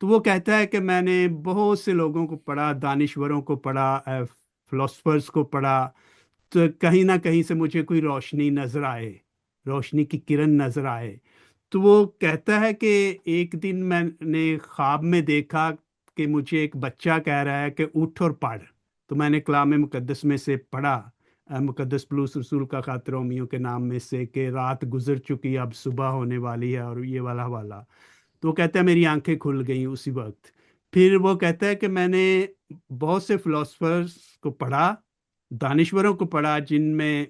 تو وہ کہتا ہے کہ میں نے بہت سے لوگوں کو پڑھا، دانشوروں کو پڑھا، فلاسفرز کو پڑھا، تو کہیں نہ کہیں سے مجھے کوئی روشنی نظر آئے، روشنی کی کرن نظر آئے۔ تو وہ کہتا ہے کہ ایک دن میں نے خواب میں دیکھا کہ مجھے ایک بچہ کہہ رہا ہے کہ اٹھ اور پڑھ۔ تو میں نے کلام مقدس میں سے پڑھا، مقدس پلوس رسول کا خط رومیوں کے نام میں سے، کہ رات گزر چکی اب صبح ہونے والی ہے، اور یہ والا حوالہ۔ تو وہ کہتا ہے میری آنکھیں کھل گئیں اسی وقت۔ پھر وہ کہتا ہے کہ میں نے بہت سے فلاسفرز کو پڑھا، دانشوروں کو پڑھا، جن میں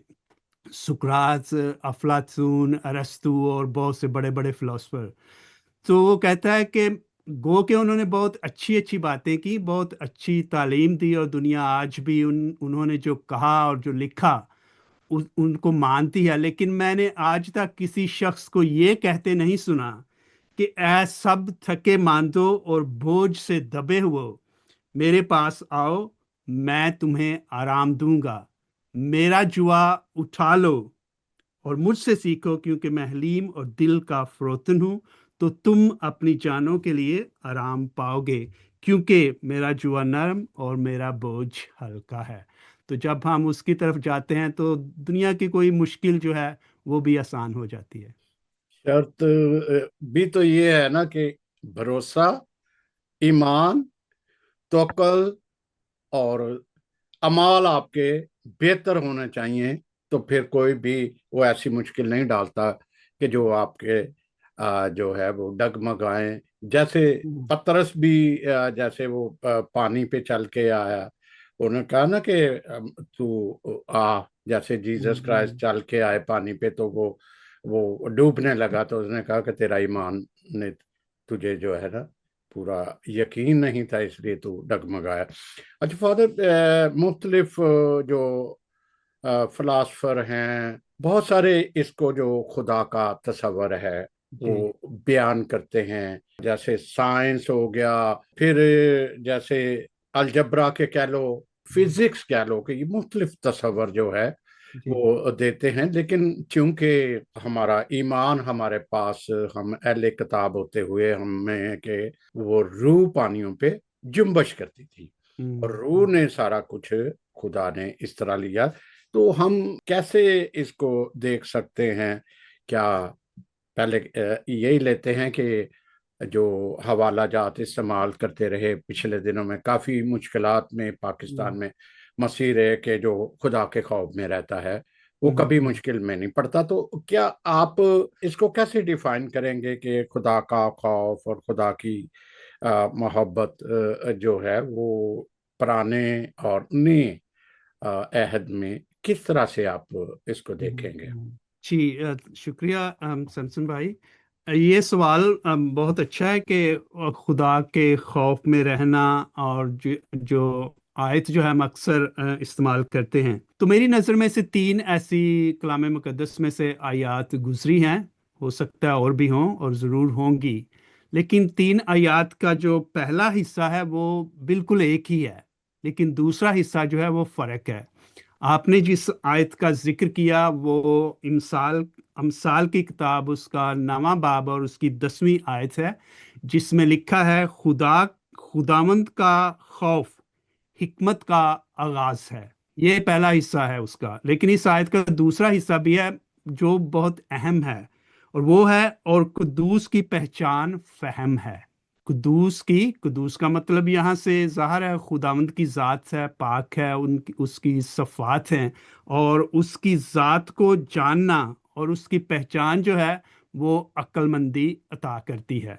سقراط، افلاطون، ارسطو اور بہت سے بڑے بڑے فلاسفر۔ تو وہ کہتا ہے کہ گو کہ انہوں نے بہت اچھی اچھی باتیں کی، بہت اچھی تعلیم دی، اور دنیا آج بھی انہوں نے جو کہا اور جو لکھا ان کو مانتی ہے، لیکن میں نے آج تک کسی شخص کو یہ کہتے نہیں سنا کہ اے سب تھکے ماندو اور بوجھ سے دبے ہوئے، میرے پاس آؤ، میں تمہیں آرام دوں گا، میرا جوا اٹھا لو اور مجھ سے سیکھو، کیونکہ میں حلیم اور دل کا فروتن ہوں، تو تم اپنی جانوں کے لیے آرام پاؤ گے، کیونکہ میرا جوا نرم اور میرا بوجھ ہلکا ہے۔ تو جب ہم اس کی طرف جاتے ہیں تو دنیا کی کوئی مشکل جو ہے وہ بھی آسان ہو جاتی ہے۔ شرط بھی تو یہ ہے نا کہ بھروسہ، ایمان، توکل اور اعمال آپ کے بہتر ہونے چاہیے، تو پھر کوئی بھی وہ ایسی مشکل نہیں ڈالتا کہ جو آپ کے جو ہے وہ ڈگمگائیں۔ جیسے پترس بھی جیسے وہ پانی پہ چل کے آیا، انہوں نے کہا نا کہ تو آ، جیسے جیسس کرائسٹ چل کے آئے پانی پہ، تو وہ ڈوبنے لگا، تو اس نے کہا کہ تیرا ایمان نے تجھے جو ہے نا پورا یقین نہیں تھا، اس لیے تو ڈگمگایا۔ اچھا فادر، مختلف جو فلاسفر ہیں، بہت سارے اس کو جو خدا کا تصور ہے جی وہ بیان کرتے ہیں، جیسے سائنس ہو گیا، پھر جیسے الجبرا کے کہہ لو، فزکس کہہ لو، کہ یہ مختلف تصور جو ہے جی وہ دیتے ہیں، لیکن چونکہ ہمارا ایمان ہمارے پاس، ہم اہل کتاب ہوتے ہوئے ہمیں کہ وہ روح پانیوں پہ جنبش کرتی تھی، اور روح نے سارا کچھ خدا نے اس طرح لیا، تو ہم کیسے اس کو دیکھ سکتے ہیں؟ کیا پہلے یہی لیتے ہیں کہ جو حوالہ جات استعمال کرتے رہے پچھلے دنوں میں، کافی مشکلات میں پاکستان میں مسیح رہے، کہ جو خدا کے خوف میں رہتا ہے وہ کبھی مشکل میں نہیں پڑتا، تو کیا آپ اس کو کیسے ڈیفائن کریں گے کہ خدا کا خوف اور خدا کی محبت جو ہے وہ پرانے اور نئے عہد میں کس طرح سے آپ اس کو دیکھیں گے؟ جی شکریہ سمسن بھائی، یہ سوال بہت اچھا ہے کہ خدا کے خوف میں رہنا، اور جو آیت جو ہے ہم اکثر استعمال کرتے ہیں، تو میری نظر میں سے 3 ایسی کلام مقدس میں سے آیات گزری ہیں، ہو سکتا ہے اور بھی ہوں اور ضرور ہوں گی، لیکن 3 آیات کا جو پہلا حصہ ہے وہ بالکل ایک ہی ہے، لیکن دوسرا حصہ جو ہے وہ فرق ہے۔ آپ نے جس آیت کا ذکر کیا وہ امثال کی کتاب، اس کا 9واں باب اور اس کی 10ویں آیت ہے، جس میں لکھا ہے خداوند کا خوف حکمت کا آغاز ہے۔ یہ پہلا حصہ ہے اس کا، لیکن اس آیت کا دوسرا حصہ بھی ہے جو بہت اہم ہے، اور وہ ہے اور قدوس کی پہچان فہم ہے۔ قدوس کا مطلب یہاں سے ظاہر ہے خداوند کی ذات ہے، پاک ہے، اس کی صفات ہیں، اور اس کی ذات کو جاننا اور اس کی پہچان جو ہے وہ عقل مندی عطا کرتی ہے۔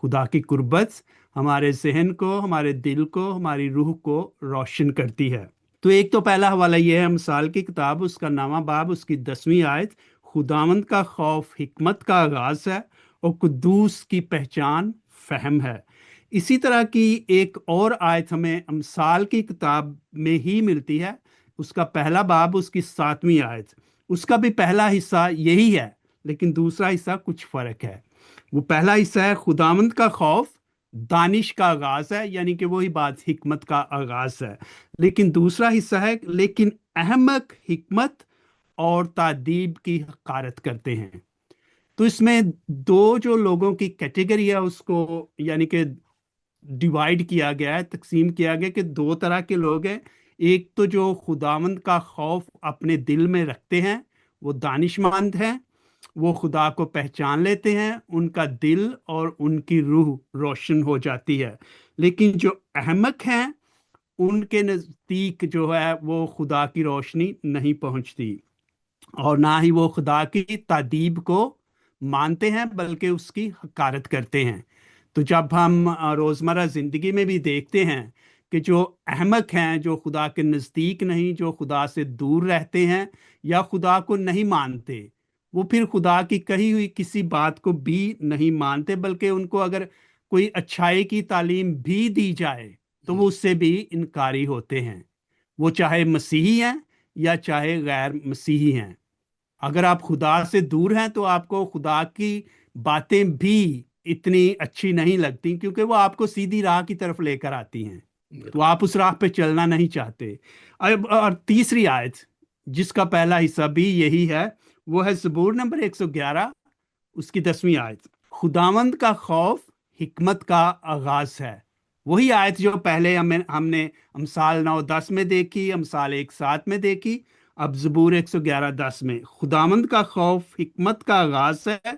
خدا کی قربت ہمارے ذہن کو، ہمارے دل کو، ہماری روح کو روشن کرتی ہے۔ تو ایک تو پہلا حوالہ یہ ہے مثال کی کتاب، اس کا 9واں باب، اس کی 10ویں آیت، خداوند کا خوف حکمت کا آغاز ہے اور قدوس کی پہچان فہم ہے۔ اسی طرح کی ایک اور آیت ہمیں امثال کی کتاب میں ہی ملتی ہے، اس کا پہلا باب، اس کی 7ویں آیت، اس کا بھی پہلا حصہ یہی ہے، لیکن دوسرا حصہ کچھ فرق ہے۔ وہ پہلا حصہ ہے خداوند کا خوف دانش کا آغاز ہے، یعنی کہ وہی بات حکمت کا آغاز ہے، لیکن دوسرا حصہ ہے لیکن احمق حکمت اور تادیب کی حقارت کرتے ہیں۔ تو اس میں 2 جو لوگوں کی کیٹیگری ہے اس کو، یعنی کہ ڈیوائیڈ کیا گیا ہے، تقسیم کیا گیا کہ دو طرح کے لوگ ہیں۔ ایک تو جو خداوند کا خوف اپنے دل میں رکھتے ہیں، وہ دانش مند ہیں، وہ خدا کو پہچان لیتے ہیں، ان کا دل اور ان کی روح روشن ہو جاتی ہے۔ لیکن جو احمق ہیں، ان کے نزدیک جو ہے وہ خدا کی روشنی نہیں پہنچتی، اور نہ ہی وہ خدا کی تادیب کو مانتے ہیں بلکہ اس کی حقارت کرتے ہیں۔ تو جب ہم روزمرہ زندگی میں بھی دیکھتے ہیں کہ جو احمق ہیں، جو خدا کے نزدیک نہیں، جو خدا سے دور رہتے ہیں یا خدا کو نہیں مانتے، وہ پھر خدا کی کہی ہوئی کسی بات کو بھی نہیں مانتے، بلکہ ان کو اگر کوئی اچھائی کی تعلیم بھی دی جائے تو وہ اس سے بھی انکاری ہوتے ہیں، وہ چاہے مسیحی ہیں یا چاہے غیر مسیحی ہیں۔ اگر آپ خدا سے دور ہیں تو آپ کو خدا کی باتیں بھی اتنی اچھی نہیں لگتی، کیونکہ وہ آپ کو سیدھی راہ کی طرف لے کر آتی ہیں، تو آپ اس راہ پہ چلنا نہیں چاہتے۔ اور تیسری آیت جس کا پہلا حصہ بھی یہی ہے، وہ ہے زبور نمبر 111، اس کی 10ویں آیت۔ خداوند کا خوف حکمت کا آغاز ہے۔ وہی آیت جو پہلے ہم نے امثال 9:10 میں دیکھی، امثال 1:7 میں دیکھی، اب زبور 111:10 میں۔ خداوند کا خوف حکمت کا آغاز ہے،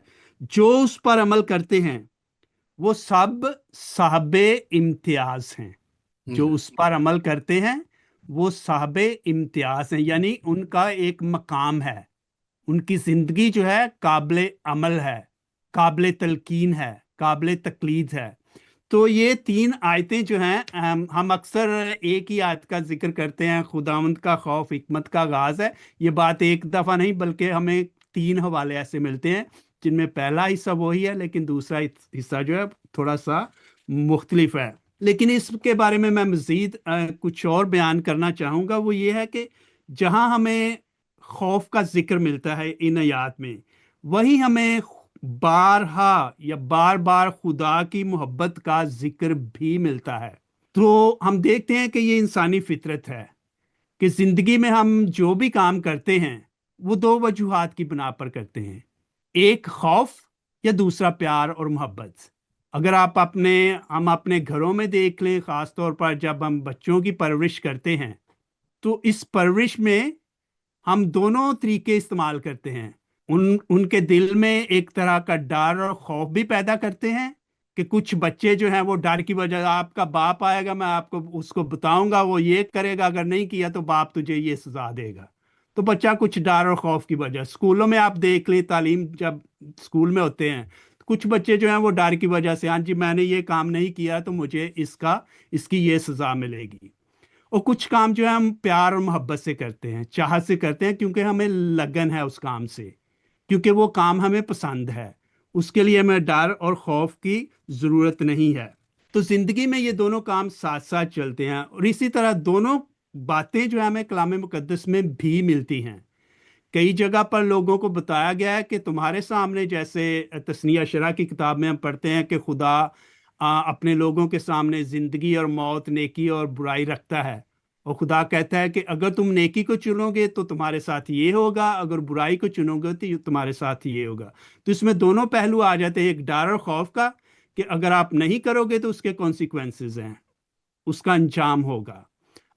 جو اس پر عمل کرتے ہیں وہ سب صاحب امتیاز ہیں۔ جو اس پر عمل کرتے ہیں وہ صاحب امتیاز ہیں، یعنی ان کا ایک مقام ہے، ان کی زندگی جو ہے قابل عمل ہے، قابل تلقین ہے، قابل تقلید ہے۔ تو یہ 3 آیتیں جو ہیں، ہم اکثر ایک ہی آیت کا ذکر کرتے ہیں، خداوند کا خوف حکمت کا آغاز ہے۔ یہ بات ایک دفعہ نہیں بلکہ ہمیں 3 حوالے ایسے ملتے ہیں جن میں پہلا حصہ وہی ہے لیکن دوسرا حصہ جو ہے تھوڑا سا مختلف ہے۔ لیکن اس کے بارے میں مزید کچھ اور بیان کرنا چاہوں گا، وہ یہ ہے کہ جہاں ہمیں خوف کا ذکر ملتا ہے ان آیات میں، وہی ہمیں بارہا یا بار بار خدا کی محبت کا ذکر بھی ملتا ہے۔ تو ہم دیکھتے ہیں کہ یہ انسانی فطرت ہے کہ زندگی میں ہم جو بھی کام کرتے ہیں وہ 2 وجوہات کی بنا پر کرتے ہیں، ایک خوف یا دوسرا پیار اور محبت۔ اگر ہم اپنے گھروں میں دیکھ لیں، خاص طور پر جب ہم بچوں کی پرورش کرتے ہیں تو اس پرورش میں ہم دونوں طریقے استعمال کرتے ہیں۔ ان کے دل میں ایک طرح کا ڈر اور خوف بھی پیدا کرتے ہیں کہ کچھ بچے جو ہیں وہ ڈر کی وجہ، آپ کا باپ آئے گا، میں آپ کو اس کو بتاؤں گا، وہ یہ کرے گا، اگر نہیں کیا تو باپ تجھے یہ سزا دے گا۔ تو بچہ کچھ ڈر اور خوف کی وجہ، اسکولوں میں آپ دیکھ لیں، تعلیم جب اسکول میں ہوتے ہیں کچھ بچے جو ہیں وہ ڈر کی وجہ سے، ہاں جی میں نے یہ کام نہیں کیا تو مجھے اس کی یہ سزا ملے گی۔ اور کچھ کام جو ہے ہم پیار اور محبت سے کرتے ہیں، چاہت سے کرتے ہیں، کیونکہ ہمیں لگن ہے اس کام سے، کیونکہ وہ کام ہمیں پسند ہے، اس کے لیے ہمیں ڈر اور خوف کی ضرورت نہیں ہے۔ تو زندگی میں یہ دونوں کام ساتھ ساتھ چلتے ہیں، اور اسی طرح دونوں باتیں جو ہمیں کلام مقدس میں بھی ملتی ہیں۔ کئی جگہ پر لوگوں کو بتایا گیا ہے کہ تمہارے سامنے، جیسے تثنیہ شرح کی کتاب میں ہم پڑھتے ہیں کہ خدا اپنے لوگوں کے سامنے زندگی اور موت، نیکی اور برائی رکھتا ہے، اور خدا کہتا ہے کہ اگر تم نیکی کو چنو گے تو تمہارے ساتھ یہ ہوگا، اگر برائی کو چنو گے تو تمہارے ساتھ یہ ہوگا۔ تو اس میں دونوں پہلو آ جاتے ہیں، ایک ڈر اور خوف کا کہ اگر آپ نہیں کرو گے تو اس کے کانسیکوینسز ہیں، اس کا انجام ہوگا،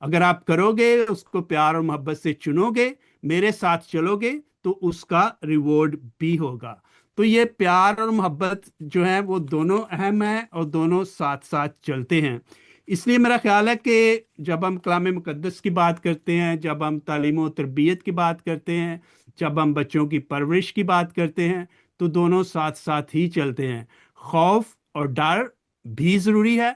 اگر آپ کرو گے، اس کو پیار اور محبت سے چنو گے، میرے ساتھ چلو گے تو اس کا ریوارڈ بھی ہوگا۔ تو یہ پیار اور محبت جو ہیں وہ دونوں اہم ہیں اور دونوں ساتھ ساتھ چلتے ہیں۔ اس لیے میرا خیال ہے کہ جب ہم کلام مقدس کی بات کرتے ہیں، جب ہم تعلیم و تربیت کی بات کرتے ہیں، جب ہم بچوں کی پرورش کی بات کرتے ہیں، تو دونوں ساتھ ساتھ ہی چلتے ہیں۔ خوف اور ڈر بھی ضروری ہے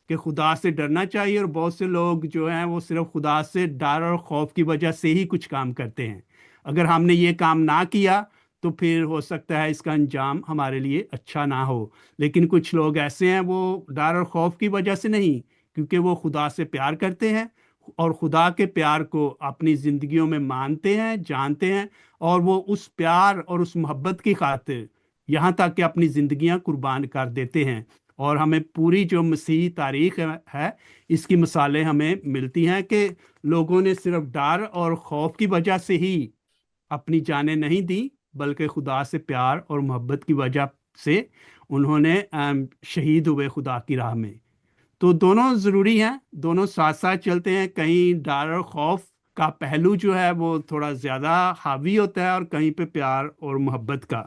کہ خدا سے ڈرنا چاہیے، اور بہت سے لوگ جو ہیں وہ صرف خدا سے ڈر اور خوف کی وجہ سے ہی کچھ کام کرتے ہیں۔ اگر ہم نے یہ کام نہ کیا تو پھر ہو سکتا ہے اس کا انجام ہمارے لیے اچھا نہ ہو۔ لیکن کچھ لوگ ایسے ہیں، وہ ڈر اور خوف کی وجہ سے نہیں، کیونکہ وہ خدا سے پیار کرتے ہیں اور خدا کے پیار کو اپنی زندگیوں میں مانتے ہیں، جانتے ہیں، اور وہ اس پیار اور اس محبت کی خاطر یہاں تک کہ اپنی زندگیاں قربان کر دیتے ہیں۔ اور ہمیں پوری جو مسیحی تاریخ ہے اس کی مثالیں ہمیں ملتی ہیں کہ لوگوں نے صرف ڈر اور خوف کی وجہ سے ہی اپنی جانیں نہیں دی، بلکہ خدا سے پیار اور محبت کی وجہ سے انہوں نے شہید ہوئے خدا کی راہ میں۔ تو دونوں ضروری ہیں، دونوں ساتھ ساتھ چلتے ہیں. کہیں ڈر اور خوف کا پہلو جو ہے وہ تھوڑا زیادہ حاوی ہوتا ہے، اور کہیں پہ پیار اور محبت کا.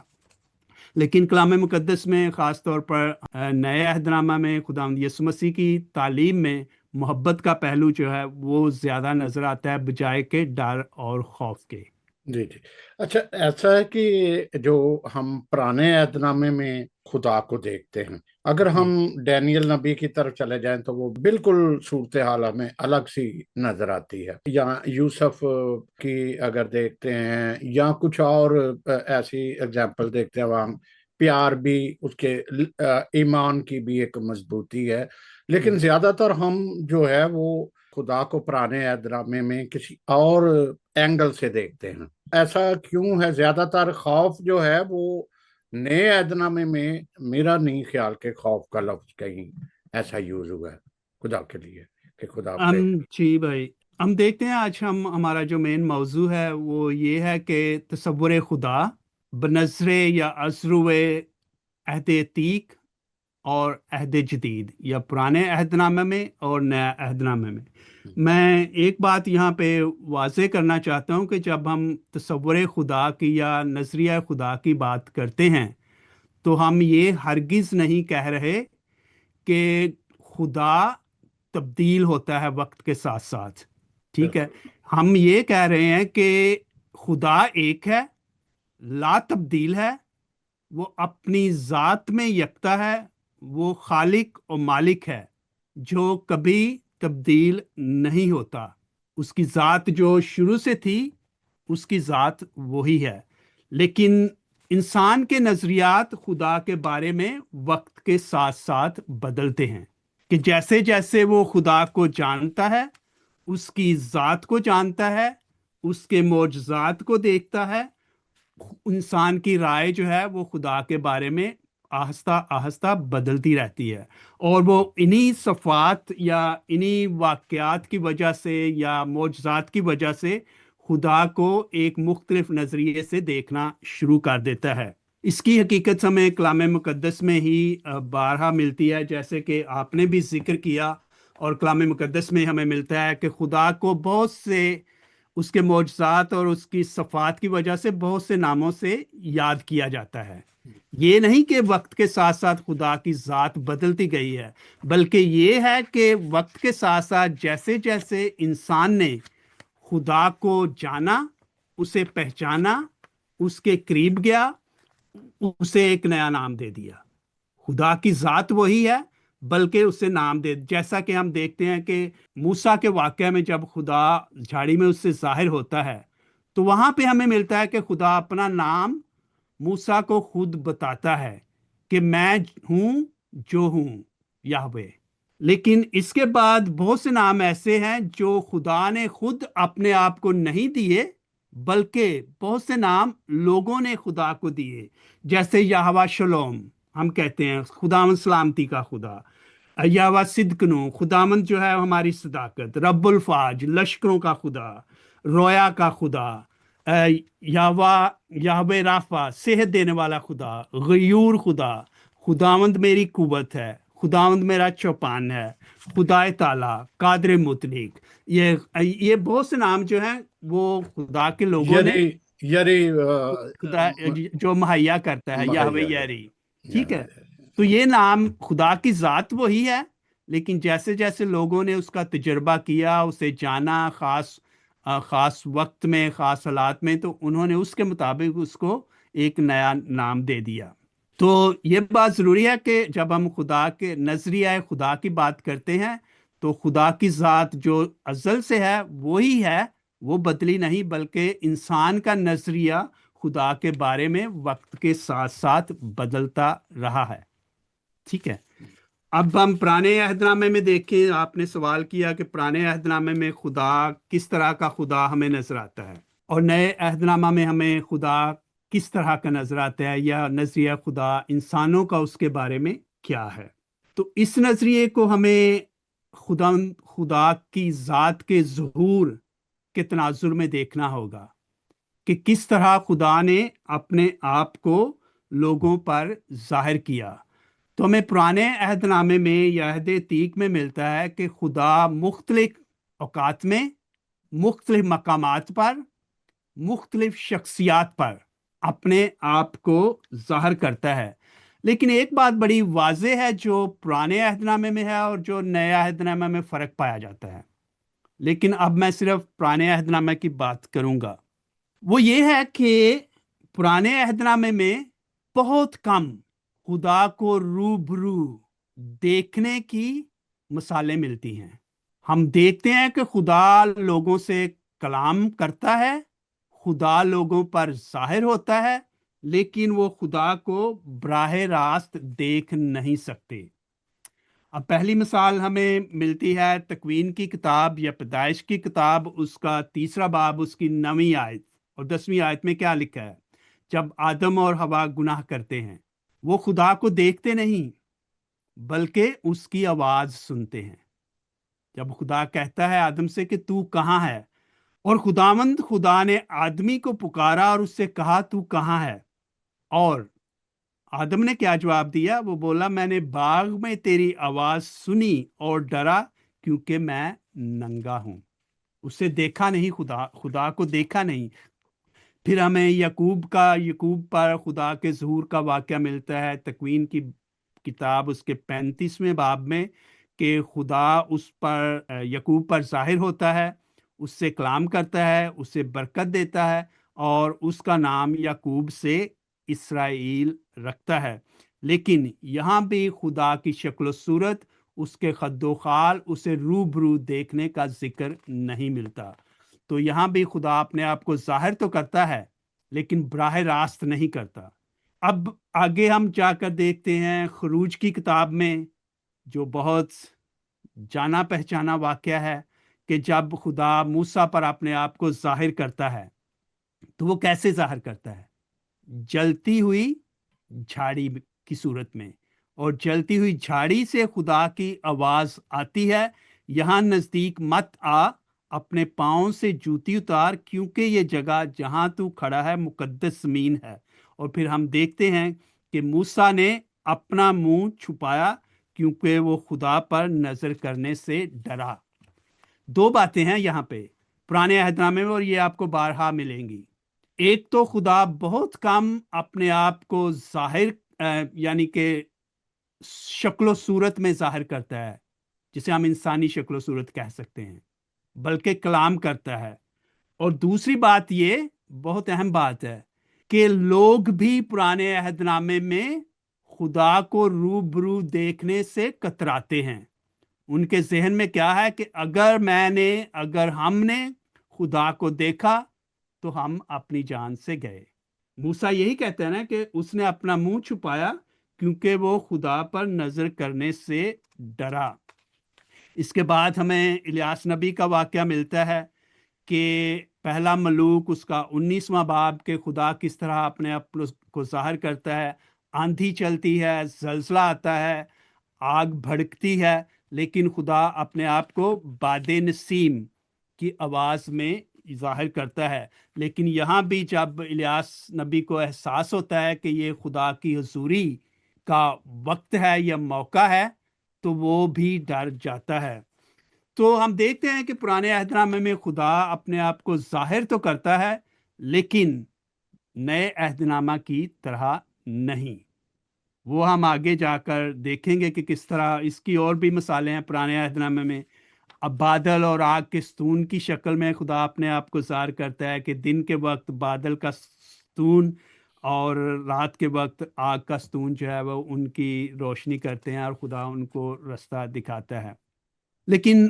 لیکن کلام مقدس میں خاص طور پر نئے عہد نامہ میں خداوند یسوع مسیح کی تعلیم میں محبت کا پہلو جو ہے وہ زیادہ نظر آتا ہے بجائے کہ ڈر اور خوف کے. جی جی. اچھا، ایسا ہے کہ جو ہم پرانے عہد نامے میں خدا کو دیکھتے ہیں، اگر ہم ڈینیل نبی کی طرف چلے جائیں تو وہ بالکل صورتحال ہمیں الگ سی نظر آتی ہے. یا یوسف کی اگر دیکھتے ہیں، یا کچھ اور ایسی اگزامپل دیکھتے ہیں، وہاں پیار بھی، اس کے ایمان کی بھی ایک مضبوطی ہے. لیکن زیادہ تر ہم جو ہے وہ خدا کو پرانے عہد نامے میں کسی اور اینگل سے دیکھتے ہیں. ایسا کیوں ہے؟ زیادہ تر خوف جو ہے وہ نئے عہد نامے میں میرا نہیں خیال کہ خوف کا لفظ کہیں ایسا یوز ہوا ہے خدا کے لیے کہ خدا پہ. جی بھائی، ہم دیکھتے ہیں آج ہمارا جو مین موضوع ہے وہ یہ ہے کہ تصور خدا بنظر یا ازرو عہد عتیق اور عہد جدید، یا پرانے عہد نامے میں اور نیا عہد نامے میں. میں ایک بات یہاں پہ واضح کرنا چاہتا ہوں کہ جب ہم تصور خدا کی یا نظریہ خدا کی بات کرتے ہیں تو ہم یہ ہرگز نہیں کہہ رہے کہ خدا تبدیل ہوتا ہے وقت کے ساتھ ساتھ. ٹھیک ہے، ہم یہ کہہ رہے ہیں کہ خدا ایک ہے، لا تبدیل ہے، وہ اپنی ذات میں یکتا ہے، وہ خالق و مالک ہے جو کبھی تبدیل نہیں ہوتا. اس کی ذات جو شروع سے تھی اس کی ذات وہی ہے. لیکن انسان کے نظریات خدا کے بارے میں وقت کے ساتھ ساتھ بدلتے ہیں، کہ جیسے جیسے وہ خدا کو جانتا ہے، اس کی ذات کو جانتا ہے، اس کے معجزات کو دیکھتا ہے، انسان کی رائے جو ہے وہ خدا کے بارے میں آہستہ آہستہ بدلتی رہتی ہے. اور وہ انہی صفات یا انہی واقعات کی وجہ سے یا معجزات کی وجہ سے خدا کو ایک مختلف نظریے سے دیکھنا شروع کر دیتا ہے. اس کی حقیقت ہمیں کلام مقدس میں ہی بارہا ملتی ہے، جیسے کہ آپ نے بھی ذکر کیا. اور کلام مقدس میں ہمیں ملتا ہے کہ خدا کو بہت سے اس کے معجزات اور اس کی صفات کی وجہ سے بہت سے ناموں سے یاد کیا جاتا ہے. یہ نہیں کہ وقت کے ساتھ ساتھ خدا کی ذات بدلتی گئی ہے، بلکہ یہ ہے کہ وقت کے ساتھ ساتھ جیسے جیسے انسان نے خدا کو جانا، اسے پہچانا، اس کے قریب گیا، اسے ایک نیا نام دے دیا. خدا کی ذات وہی ہے، بلکہ اسے نام دے، جیسا کہ ہم دیکھتے ہیں کہ موسیٰ کے واقعہ میں جب خدا جھاڑی میں اس سے ظاہر ہوتا ہے تو وہاں پہ ہمیں ملتا ہے کہ خدا اپنا نام موسیٰ کو خود بتاتا ہے کہ میں ہوں جو ہوں، یہوہ. لیکن اس کے بعد بہت سے نام ایسے ہیں جو خدا نے خود اپنے آپ کو نہیں دیے، بلکہ بہت سے نام لوگوں نے خدا کو دیے. جیسے یہوہ شلوم ہم کہتے ہیں، خداوند سلامتی کا خدا. یہوہ صدقنو، خداوند جو ہے ہماری صداقت. رب الفاج، لشکروں کا خدا. رویا کا خدا. یہوہ رافع، صحت دینے والا خدا. غیور خدا، خداوند میری قوت ہے، خداوند میرا چوپان ہے. خدا تعالیٰ، قادر مطلق. یہ بہت سے نام جو ہیں وہ خدا کے لوگوں نے خدا جو مہیا کرتا ہے، یہوہ یری. ٹھیک ہے، تو یہ نام خدا کی ذات وہی ہے، لیکن جیسے جیسے لوگوں نے اس کا تجربہ کیا، اسے جانا، خاص وقت میں، خاص حالات میں، تو انہوں نے اس کے مطابق اس کو ایک نیا نام دے دیا. تو یہ بات ضروری ہے کہ جب ہم خدا کے نظریہ خدا کی بات کرتے ہیں تو خدا کی ذات جو ازل سے ہے وہی ہے، وہ بدلی نہیں، بلکہ انسان کا نظریہ خدا کے بارے میں وقت کے ساتھ ساتھ بدلتا رہا ہے. ٹھیک ہے، اب ہم پرانے عہد نامے میں دیکھیں. آپ نے سوال کیا کہ پرانے عہد نامے میں خدا کس طرح کا خدا ہمیں نظر آتا ہے، اور نئے عہد نامہ میں ہمیں خدا کس طرح کا نظر آتا ہے، یا نظریہ خدا انسانوں کا اس کے بارے میں کیا ہے. تو اس نظریے کو ہمیں خدا کی ذات کے ظہور کے تناظر میں دیکھنا ہوگا کہ کس طرح خدا نے اپنے آپ کو لوگوں پر ظاہر کیا. تو ہمیں پرانے عہد نامے میں یا عہد عتیق میں ملتا ہے کہ خدا مختلف اوقات میں، مختلف مقامات پر، مختلف شخصیات پر اپنے آپ کو ظاہر کرتا ہے۔ لیکن ایک بات بڑی واضح ہے جو پرانے عہد نامے میں ہے اور جو نئے عہد نامے میں فرق پایا جاتا ہے، لیکن اب میں صرف پرانے عہد نامے کی بات کروں گا۔ وہ یہ ہے کہ پرانے عہد نامے میں بہت کم خدا کو روبرو دیکھنے کی مثالیں ملتی ہیں۔ ہم دیکھتے ہیں کہ خدا لوگوں سے کلام کرتا ہے، خدا لوگوں پر ظاہر ہوتا ہے، لیکن وہ خدا کو براہ راست دیکھ نہیں سکتے۔ اب پہلی مثال ہمیں ملتی ہے تکوین کی کتاب یا پیدائش کی کتاب، اس کا 3 باب، اس کی 9 آیت اور 10 آیت میں کیا لکھا ہے؟ جب آدم اور حوا گناہ کرتے ہیں، وہ خدا کو دیکھتے نہیں بلکہ اس کی آواز سنتے ہیں۔ جب خدا کہتا ہے آدم سے کہ تو کہاں ہے، اور خداوند خدا نے آدمی کو پکارا اور اس سے کہا تو کہاں ہے، اور آدم نے کیا جواب دیا؟ وہ بولا میں نے باغ میں تیری آواز سنی اور ڈرا کیونکہ میں ننگا ہوں۔ اسے دیکھا نہیں، خدا کو دیکھا نہیں۔ پھر ہمیں یعقوب پر خدا کے ظہور کا واقعہ ملتا ہے تکوین کی کتاب، اس کے 35ویں باب میں، کہ خدا اس پر یعقوب پر ظاہر ہوتا ہے، اس سے کلام کرتا ہے، اسے برکت دیتا ہے اور اس کا نام یعقوب سے اسرائیل رکھتا ہے۔ لیکن یہاں بھی خدا کی شکل و صورت، اس کے خد و خال، اسے روبرو دیکھنے کا ذکر نہیں ملتا۔ تو یہاں بھی خدا اپنے آپ کو ظاہر تو کرتا ہے لیکن براہ راست نہیں کرتا۔ اب آگے ہم جا کر دیکھتے ہیں خروج کی کتاب میں، جو بہت جانا پہچانا واقعہ ہے، کہ جب خدا موسیٰ پر اپنے آپ کو ظاہر کرتا ہے تو وہ کیسے ظاہر کرتا ہے؟ جلتی ہوئی جھاڑی کی صورت میں، اور جلتی ہوئی جھاڑی سے خدا کی آواز آتی ہے، یہاں نزدیک مت آ، اپنے پاؤں سے جوتی اتار، کیونکہ یہ جگہ جہاں تو کھڑا ہے مقدس زمین ہے۔ اور پھر ہم دیکھتے ہیں کہ موسیٰ نے اپنا منہ چھپایا کیونکہ وہ خدا پر نظر کرنے سے ڈرا۔ 2 باتیں ہیں یہاں پہ پرانے عہد نامے میں، اور یہ آپ کو بارہا ملیں گی۔ ایک تو خدا بہت کم اپنے آپ کو ظاہر یعنی کہ شکل و صورت میں ظاہر کرتا ہے، جسے ہم انسانی شکل و صورت کہہ سکتے ہیں، بلکہ کلام کرتا ہے۔ اور دوسری بات، یہ بہت اہم بات ہے کہ لوگ بھی پرانے عہد نامے میں خدا کو روبرو دیکھنے سے کتراتے ہیں۔ ان کے ذہن میں کیا ہے کہ اگر ہم نے خدا کو دیکھا تو ہم اپنی جان سے گئے۔ موسیٰ یہی کہتے ہیں نا کہ اس نے اپنا منہ چھپایا کیونکہ وہ خدا پر نظر کرنے سے ڈرا۔ اس کے بعد ہمیں الیاس نبی کا واقعہ ملتا ہے کہ پہلا ملوک، اس کا 19واں باب، کہ خدا کس طرح اپنے آپ کو ظاہر کرتا ہے۔ آندھی چلتی ہے، زلزلہ آتا ہے، آگ بھڑکتی ہے، لیکن خدا اپنے آپ کو باد نسیم کی آواز میں ظاہر کرتا ہے۔ لیکن یہاں بھی جب الیاس نبی کو احساس ہوتا ہے کہ یہ خدا کی حضوری کا وقت ہے یا موقع ہے، تو وہ بھی ڈر جاتا ہے۔ تو ہم دیکھتے ہیں کہ پرانے عہد نامے میں خدا اپنے آپ کو ظاہر تو کرتا ہے لیکن نئے عہد نامہ کی طرح نہیں۔ وہ ہم آگے جا کر دیکھیں گے کہ کس طرح اس کی اور بھی مثالیں ہیں پرانے عہد نامے میں۔ اب بادل اور آگ کے ستون کی شکل میں خدا اپنے آپ کو ظاہر کرتا ہے، کہ دن کے وقت بادل کا ستون اور رات کے وقت آگ کا ستون جو ہے وہ ان کی روشنی کرتے ہیں اور خدا ان کو رستہ دکھاتا ہے۔ لیکن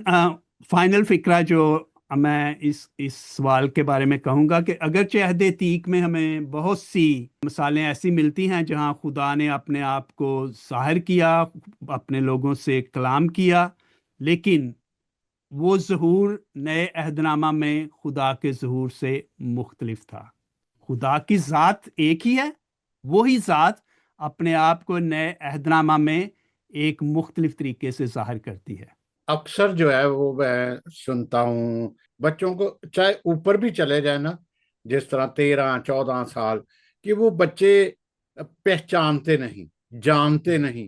فائنل فکرہ جو میں اس سوال کے بارے میں کہوں گا کہ اگرچہ عہد عتیق میں ہمیں بہت سی مثالیں ایسی ملتی ہیں جہاں خدا نے اپنے آپ کو ظاہر کیا، اپنے لوگوں سے کلام کیا، لیکن وہ ظہور نئے عہد نامہ میں خدا کے ظہور سے مختلف تھا۔ خدا کی ذات ایک ہی ہے، وہی ذات اپنے آپ کو نئے عہد نامہ میں ایک مختلف طریقے سے ظاہر کرتی ہے۔ اکثر جو ہے وہ میں سنتا ہوں بچوں کو، چاہے اوپر بھی چلے جائیں نا، جس طرح 13-14 سال، کہ وہ بچے پہچانتے نہیں، جانتے نہیں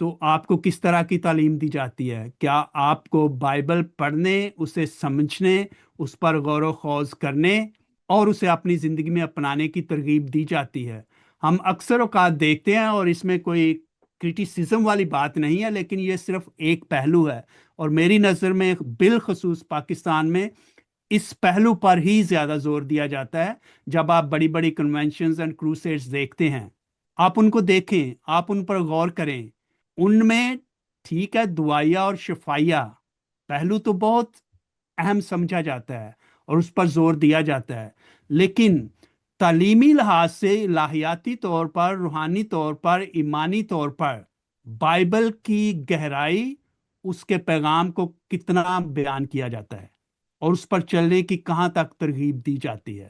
تو آپ کو کس طرح کی تعلیم دی جاتی ہے؟ کیا آپ کو بائبل پڑھنے، اسے سمجھنے، اس پر غور و خوض کرنے اور اسے اپنی زندگی میں اپنانے کی ترغیب دی جاتی ہے؟ ہم اکثر اوقات دیکھتے ہیں، اور اس میں کوئی کرٹیسزم والی بات نہیں ہے، لیکن یہ صرف ایک پہلو ہے، اور میری نظر میں بالخصوص پاکستان میں اس پہلو پر ہی زیادہ زور دیا جاتا ہے۔ جب آپ بڑی بڑی کنونشنز اینڈ کروسیڈز دیکھتے ہیں، آپ ان کو دیکھیں، آپ ان پر غور کریں، ان میں ٹھیک ہے دعائیا اور شفائیہ پہلو تو بہت اہم سمجھا جاتا ہے اور اس پر زور دیا جاتا ہے، لیکن تعلیمی لحاظ سے، الہیاتی طور پر، روحانی طور پر، ایمانی طور پر بائبل کی گہرائی، اس کے پیغام کو کتنا بیان کیا جاتا ہے اور اس پر چلنے کی کہاں تک ترغیب دی جاتی ہے۔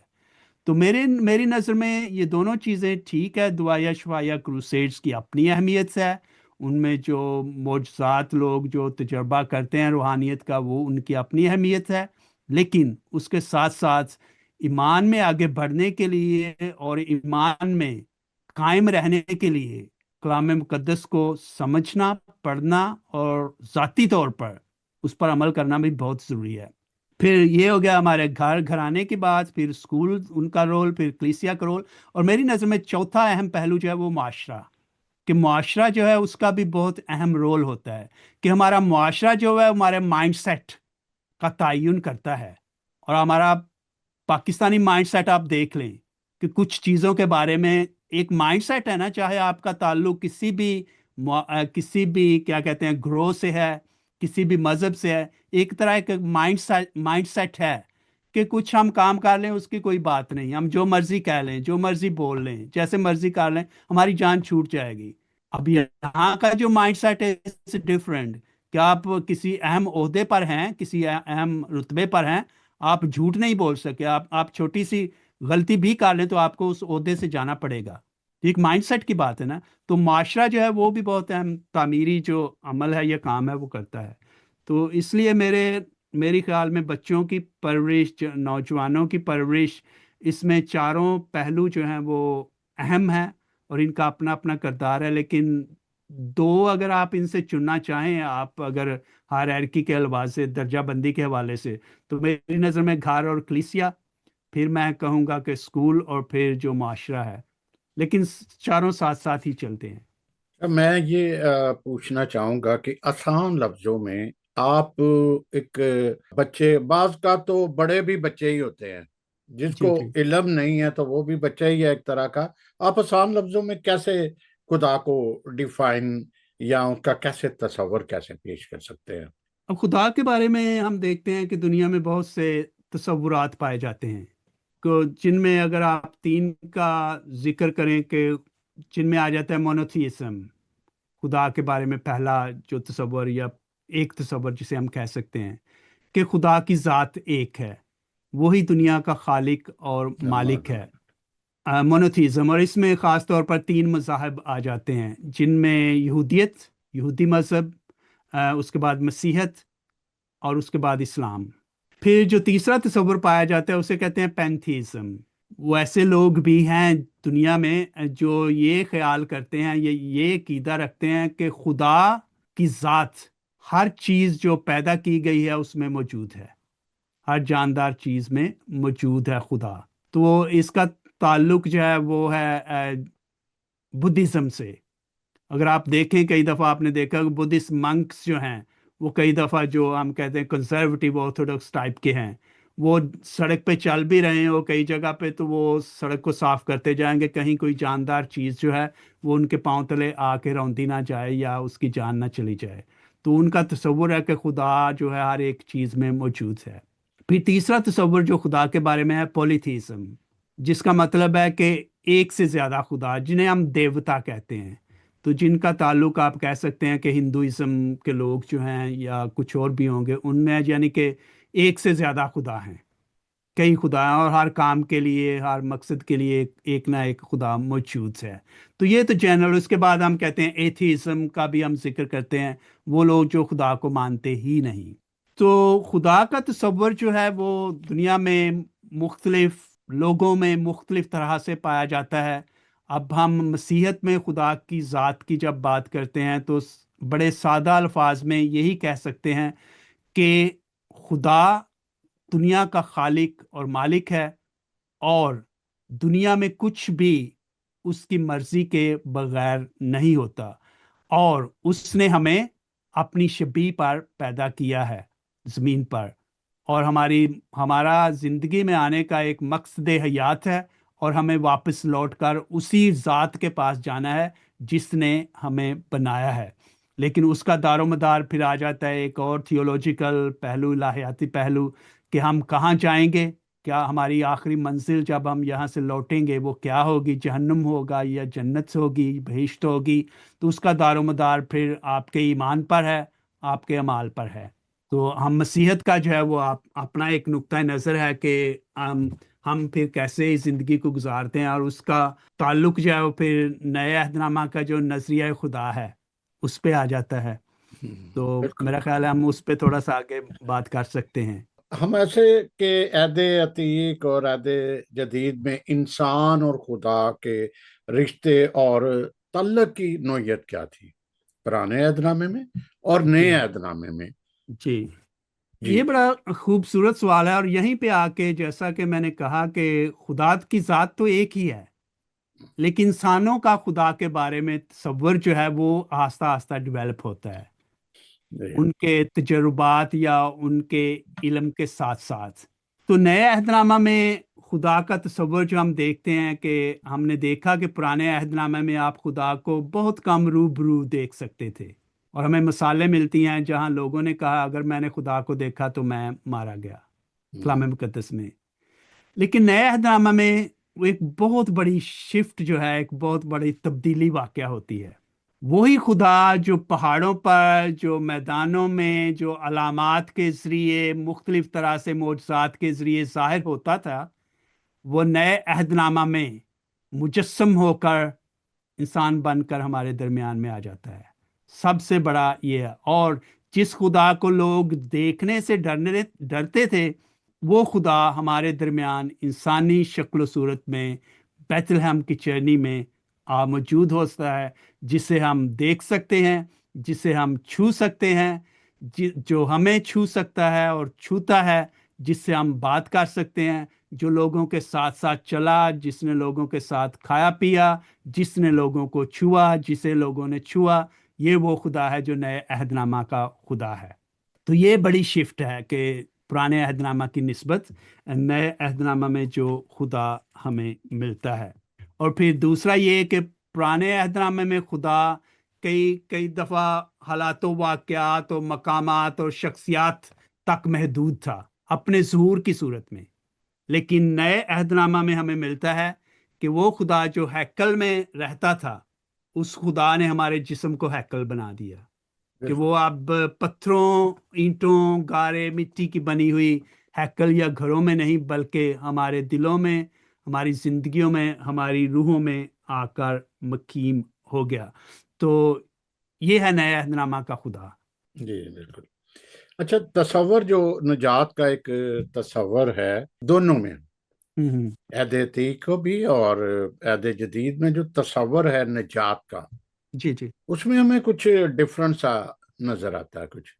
تو میری نظر میں یہ دونوں چیزیں ٹھیک ہے، دعائیا شفائیہ کروسیڈز کی اپنی اہمیت ہے، ان میں جو معجزات لوگ جو تجربہ کرتے ہیں روحانیت کا، وہ ان کی اپنی اہمیت ہے، لیکن اس کے ساتھ ساتھ ایمان میں آگے بڑھنے کے لیے اور ایمان میں قائم رہنے کے لیے کلام مقدس کو سمجھنا، پڑھنا اور ذاتی طور پر اس پر عمل کرنا بھی بہت ضروری ہے۔ پھر یہ ہو گیا ہمارے گھرانے کی بات، پھر اسکول ان کا رول، پھر کلیسیا کا رول، اور میری نظر میں چوتھا اہم پہلو جو ہے وہ معاشرہ، کہ معاشرہ جو ہے اس کا بھی بہت اہم رول ہوتا ہے، کہ ہمارا معاشرہ جو ہے ہمارے مائنڈ سیٹ کا تعین کرتا ہے، اور ہمارا پاکستانی مائنڈ سیٹ آپ دیکھ لیں کہ کچھ چیزوں کے بارے میں ایک مائنڈ سیٹ ہے نا، چاہے آپ کا تعلق کسی بھی کیا کہتے ہیں گروہ سے ہے، کسی بھی مذہب سے ہے، ایک طرح ایک مائنڈ سیٹ ہے کہ کچھ ہم کام کر لیں اس کی کوئی بات نہیں، ہم جو مرضی کہہ لیں، جو مرضی بول لیں، جیسے مرضی کر لیں، ہماری جان چھوٹ جائے گی۔ اب یہاں کا جو مائنڈ سیٹ ہے ڈفرینٹ، کہ آپ کسی اہم عہدے پر ہیں، کسی اہم رتبے پر ہیں، آپ جھوٹ نہیں بول سکے، آپ چھوٹی سی غلطی بھی کر لیں تو آپ کو اس عہدے سے جانا پڑے گا۔ ایک مائنڈ سیٹ کی بات ہے نا، تو معاشرہ جو ہے وہ بھی بہت اہم تعمیری جو عمل ہے یا کام ہے وہ کرتا ہے۔ تو اس لیے میری خیال میں بچوں کی پرورش، نوجوانوں کی پرورش، اس میں چاروں پہلو جو ہیں وہ اہم ہیں اور ان کا اپنا اپنا کردار ہے، لیکن دو اگر آپ ان سے چننا چاہیں، آپ اگر ہائرارکی کے حوالے سے، درجہ بندی کے حوالے سے، تو میری نظر میں گھر اور کلیسیا، پھر میں کہوں گا کہ اسکول، اور پھر جو معاشرہ ہے، لیکن چاروں ساتھ ساتھ ہی چلتے ہیں۔ میں یہ پوچھنا چاہوں گا کہ آسان لفظوں میں آپ ایک بچے، بعض کا تو بڑے بھی بچے ہی ہوتے ہیں، جس جی کو جی علم نہیں ہے تو وہ بھی بچہ ہی ہے ایک طرح کا، آپ آسان لفظوں میں کیسے خدا کو ڈیفائن یا اس کا کیسے تصور کیسے پیش کر سکتے ہیں؟ اب خدا کے بارے میں ہم دیکھتے ہیں کہ دنیا میں بہت سے تصورات پائے جاتے ہیں، جن میں اگر آپ تین کا ذکر کریں کہ جن میں آ جاتا ہے مونوتھیسم، خدا کے بارے میں پہلا جو تصور یا ایک تصور جسے ہم کہہ سکتے ہیں کہ خدا کی ذات ایک ہے، وہی دنیا کا خالق اور کیا مالک بات ہے، مونوتھیزم۔ اور اس میں خاص طور پر تین مذاہب آ جاتے ہیں، جن میں یہودی مذہب، اس کے بعد مسیحیت، اور اس کے بعد اسلام۔ پھر جو تیسرا تصور پایا جاتا ہے اسے کہتے ہیں پینتھیزم۔ وہ ایسے لوگ بھی ہیں دنیا میں جو یہ خیال کرتے ہیں، یہ عقیدہ رکھتے ہیں کہ خدا کی ذات ہر چیز جو پیدا کی گئی ہے اس میں موجود ہے، ہر جاندار چیز میں موجود ہے خدا۔ تو اس کا تعلق جو ہے وہ ہے بدھزم سے۔ اگر آپ دیکھیں کئی دفعہ آپ نے دیکھا کہ بدھسٹ منکس جو ہیں وہ کئی دفعہ جو ہم کہتے ہیں کنزرویٹو آرتھوڈاکس ٹائپ کے ہیں، وہ سڑک پہ چل بھی رہے ہیں، وہ کئی جگہ پہ تو وہ سڑک کو صاف کرتے جائیں گے، کہیں کوئی جاندار چیز جو ہے وہ ان کے پاؤں تلے آ کے روندی نہ جائے یا اس کی جان نہ چلی جائے۔ تو ان کا تصور ہے کہ خدا جو ہے ہر ایک چیز میں موجود ہے۔ پھر تیسرا تصور جو خدا کے بارے میں ہے پولیتھیزم، جس کا مطلب ہے کہ ایک سے زیادہ خدا، جنہیں ہم دیوتا کہتے ہیں، تو جن کا تعلق آپ کہہ سکتے ہیں کہ ہندوازم کے لوگ جو ہیں یا کچھ اور بھی ہوں گے، ان میں یعنی کہ ایک سے زیادہ خدا ہیں، کئی خدا ہیں، اور ہر کام کے لیے، ہر مقصد کے لیے ایک نہ ایک خدا موجود ہے۔ تو یہ تو جنرل۔ اس کے بعد ہم کہتے ہیں ایتھیزم کا بھی ہم ذکر کرتے ہیں، وہ لوگ جو خدا کو مانتے ہی نہیں۔ تو خدا کا تصور جو ہے وہ دنیا میں مختلف لوگوں میں مختلف طرح سے پایا جاتا ہے۔ اب ہم مسیحیت میں خدا کی ذات کی جب بات کرتے ہیں تو بڑے سادہ الفاظ میں یہی کہہ سکتے ہیں کہ خدا دنیا کا خالق اور مالک ہے، اور دنیا میں کچھ بھی اس کی مرضی کے بغیر نہیں ہوتا، اور اس نے ہمیں اپنی شبیہ پر پیدا کیا ہے زمین پر، اور ہمارا زندگی میں آنے کا ایک مقصد حیات ہے، اور ہمیں واپس لوٹ کر اسی ذات کے پاس جانا ہے جس نے ہمیں بنایا ہے۔ لیکن اس کا دار و مدار پھر آ جاتا ہے ایک اور تھیولوجیکل پہلو، الہیاتی پہلو، کہ ہم کہاں جائیں گے، کیا ہماری آخری منزل جب ہم یہاں سے لوٹیں گے وہ کیا ہوگی، جہنم ہوگا یا جنت ہوگی، بہشت ہوگی؟ تو اس کا دار و مدار پھر آپ کے ایمان پر ہے، آپ کے اعمال پر ہے۔ تو ہم مسیحت کا جو ہے وہ اپنا ایک نقطۂ نظر ہے کہ ہم پھر کیسے اس زندگی کو گزارتے ہیں، اور اس کا تعلق جو ہے وہ پھر نئے عہد نامہ کا جو نظریہ خدا ہے اس پہ آ جاتا ہے۔ تو بالکل۔ میرا خیال ہے ہم اس پہ تھوڑا سا آگے بات کر سکتے ہیں۔ ہم ایسے کہ عہد عتیق اور عہد جدید میں انسان اور خدا کے رشتے اور تعلق کی نوعیت کیا تھی پرانے عہد نامے میں اور نئے عہد نامے میں؟ جی، جی یہ بڑا خوبصورت سوال ہے، اور یہیں پہ آ کے جیسا کہ میں نے کہا کہ خدا کی ذات تو ایک ہی ہے، لیکن انسانوں کا خدا کے بارے میں تصور جو ہے وہ آہستہ آہستہ ڈیولپ ہوتا ہے جی ان کے تجربات یا ان کے علم کے ساتھ ساتھ۔ تو نئے عہد نامہ میں خدا کا تصور جو ہم دیکھتے ہیں کہ ہم نے دیکھا کہ پرانے عہد نامہ میں آپ خدا کو بہت کم روبرو دیکھ سکتے تھے، اور ہمیں مثالیں ملتی ہیں جہاں لوگوں نے کہا اگر میں نے خدا کو دیکھا تو میں مارا گیا کلام مقدس میں۔ لیکن نئے عہد نامہ میں وہ ایک بہت بڑی شفٹ جو ہے، ایک بہت بڑی تبدیلی واقع ہوتی ہے۔ وہی خدا جو پہاڑوں پر، جو میدانوں میں، جو علامات کے ذریعے، مختلف طرح سے معجزات کے ذریعے ظاہر ہوتا تھا، وہ نئے عہد نامہ میں مجسم ہو کر انسان بن کر ہمارے درمیان میں آ جاتا ہے۔ سب سے بڑا یہ ہے، اور جس خدا کو لوگ دیکھنے سے ڈرتے تھے، وہ خدا ہمارے درمیان انسانی شکل و صورت میں بیت لحم کی چرنی میں موجود ہوتا ہے، جسے ہم دیکھ سکتے ہیں، جسے ہم چھو سکتے ہیں، جو ہمیں چھو سکتا ہے اور چھوتا ہے، جس سے ہم بات کر سکتے ہیں، جو لوگوں کے ساتھ ساتھ چلا، جس نے لوگوں کے ساتھ کھایا پیا، جس نے لوگوں کو چھوا، جسے لوگوں نے چھوا، یہ وہ خدا ہے جو نئے عہد نامہ کا خدا ہے۔ تو یہ بڑی شفٹ ہے کہ پرانے عہد نامہ کی نسبت نئے عہد نامہ میں جو خدا ہمیں ملتا ہے۔ اور پھر دوسرا یہ کہ پرانے عہد نامے میں خدا کئی دفعہ حالات و واقعات اور مقامات اور شخصیات تک محدود تھا اپنے ظہور کی صورت میں، لیکن نئے عہد نامہ میں ہمیں ملتا ہے کہ وہ خدا جو ہیکل میں رہتا تھا، اس خدا نے ہمارے جسم کو ہیکل بنا دیا، کہ بالکل۔ وہ اب پتھروں، اینٹوں، گارے، مٹی کی بنی ہوئی ہیکل یا گھروں میں نہیں، بلکہ ہمارے دلوں میں، ہماری زندگیوں میں، ہماری روحوں میں آ کر مقیم ہو گیا۔ تو یہ ہے نئے عہد نامہ کا خدا۔ جی بالکل۔ اچھا، تصور جو نجات کا ایک تصور ہے دونوں میں، ہوں عہد عتیق کو بھی اور عہد جدید میں جو تصور ہے نجات کا، جی جی اس میں ہمیں کچھ ڈفرنس نظر آتا ہے کچھ۔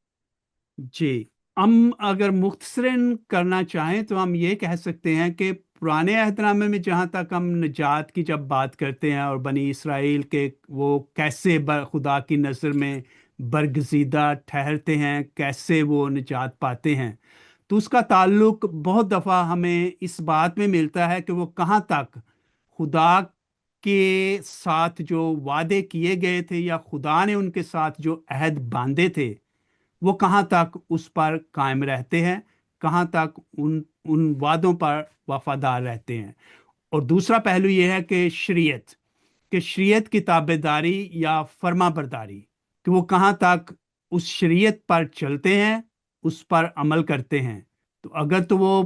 جی، ہم اگر مختصراً کرنا چاہیں تو ہم یہ کہہ سکتے ہیں کہ پرانے عہد نامے میں جہاں تک ہم نجات کی جب بات کرتے ہیں اور بنی اسرائیل کے وہ کیسے خدا کی نظر میں برگزیدہ ٹھہرتے ہیں، کیسے وہ نجات پاتے ہیں، تو اس کا تعلق بہت دفعہ ہمیں اس بات میں ملتا ہے کہ وہ کہاں تک خدا کے ساتھ جو وعدے کیے گئے تھے یا خدا نے ان کے ساتھ جو عہد باندھے تھے، وہ کہاں تک اس پر قائم رہتے ہیں، کہاں تک ان وعدوں پر وفادار رہتے ہیں۔ اور دوسرا پہلو یہ ہے کہ شریعت کی تابع داری یا فرما برداری، کہ وہ کہاں تک اس شریعت پر چلتے ہیں، اس پر عمل کرتے ہیں۔ تو اگر تو وہ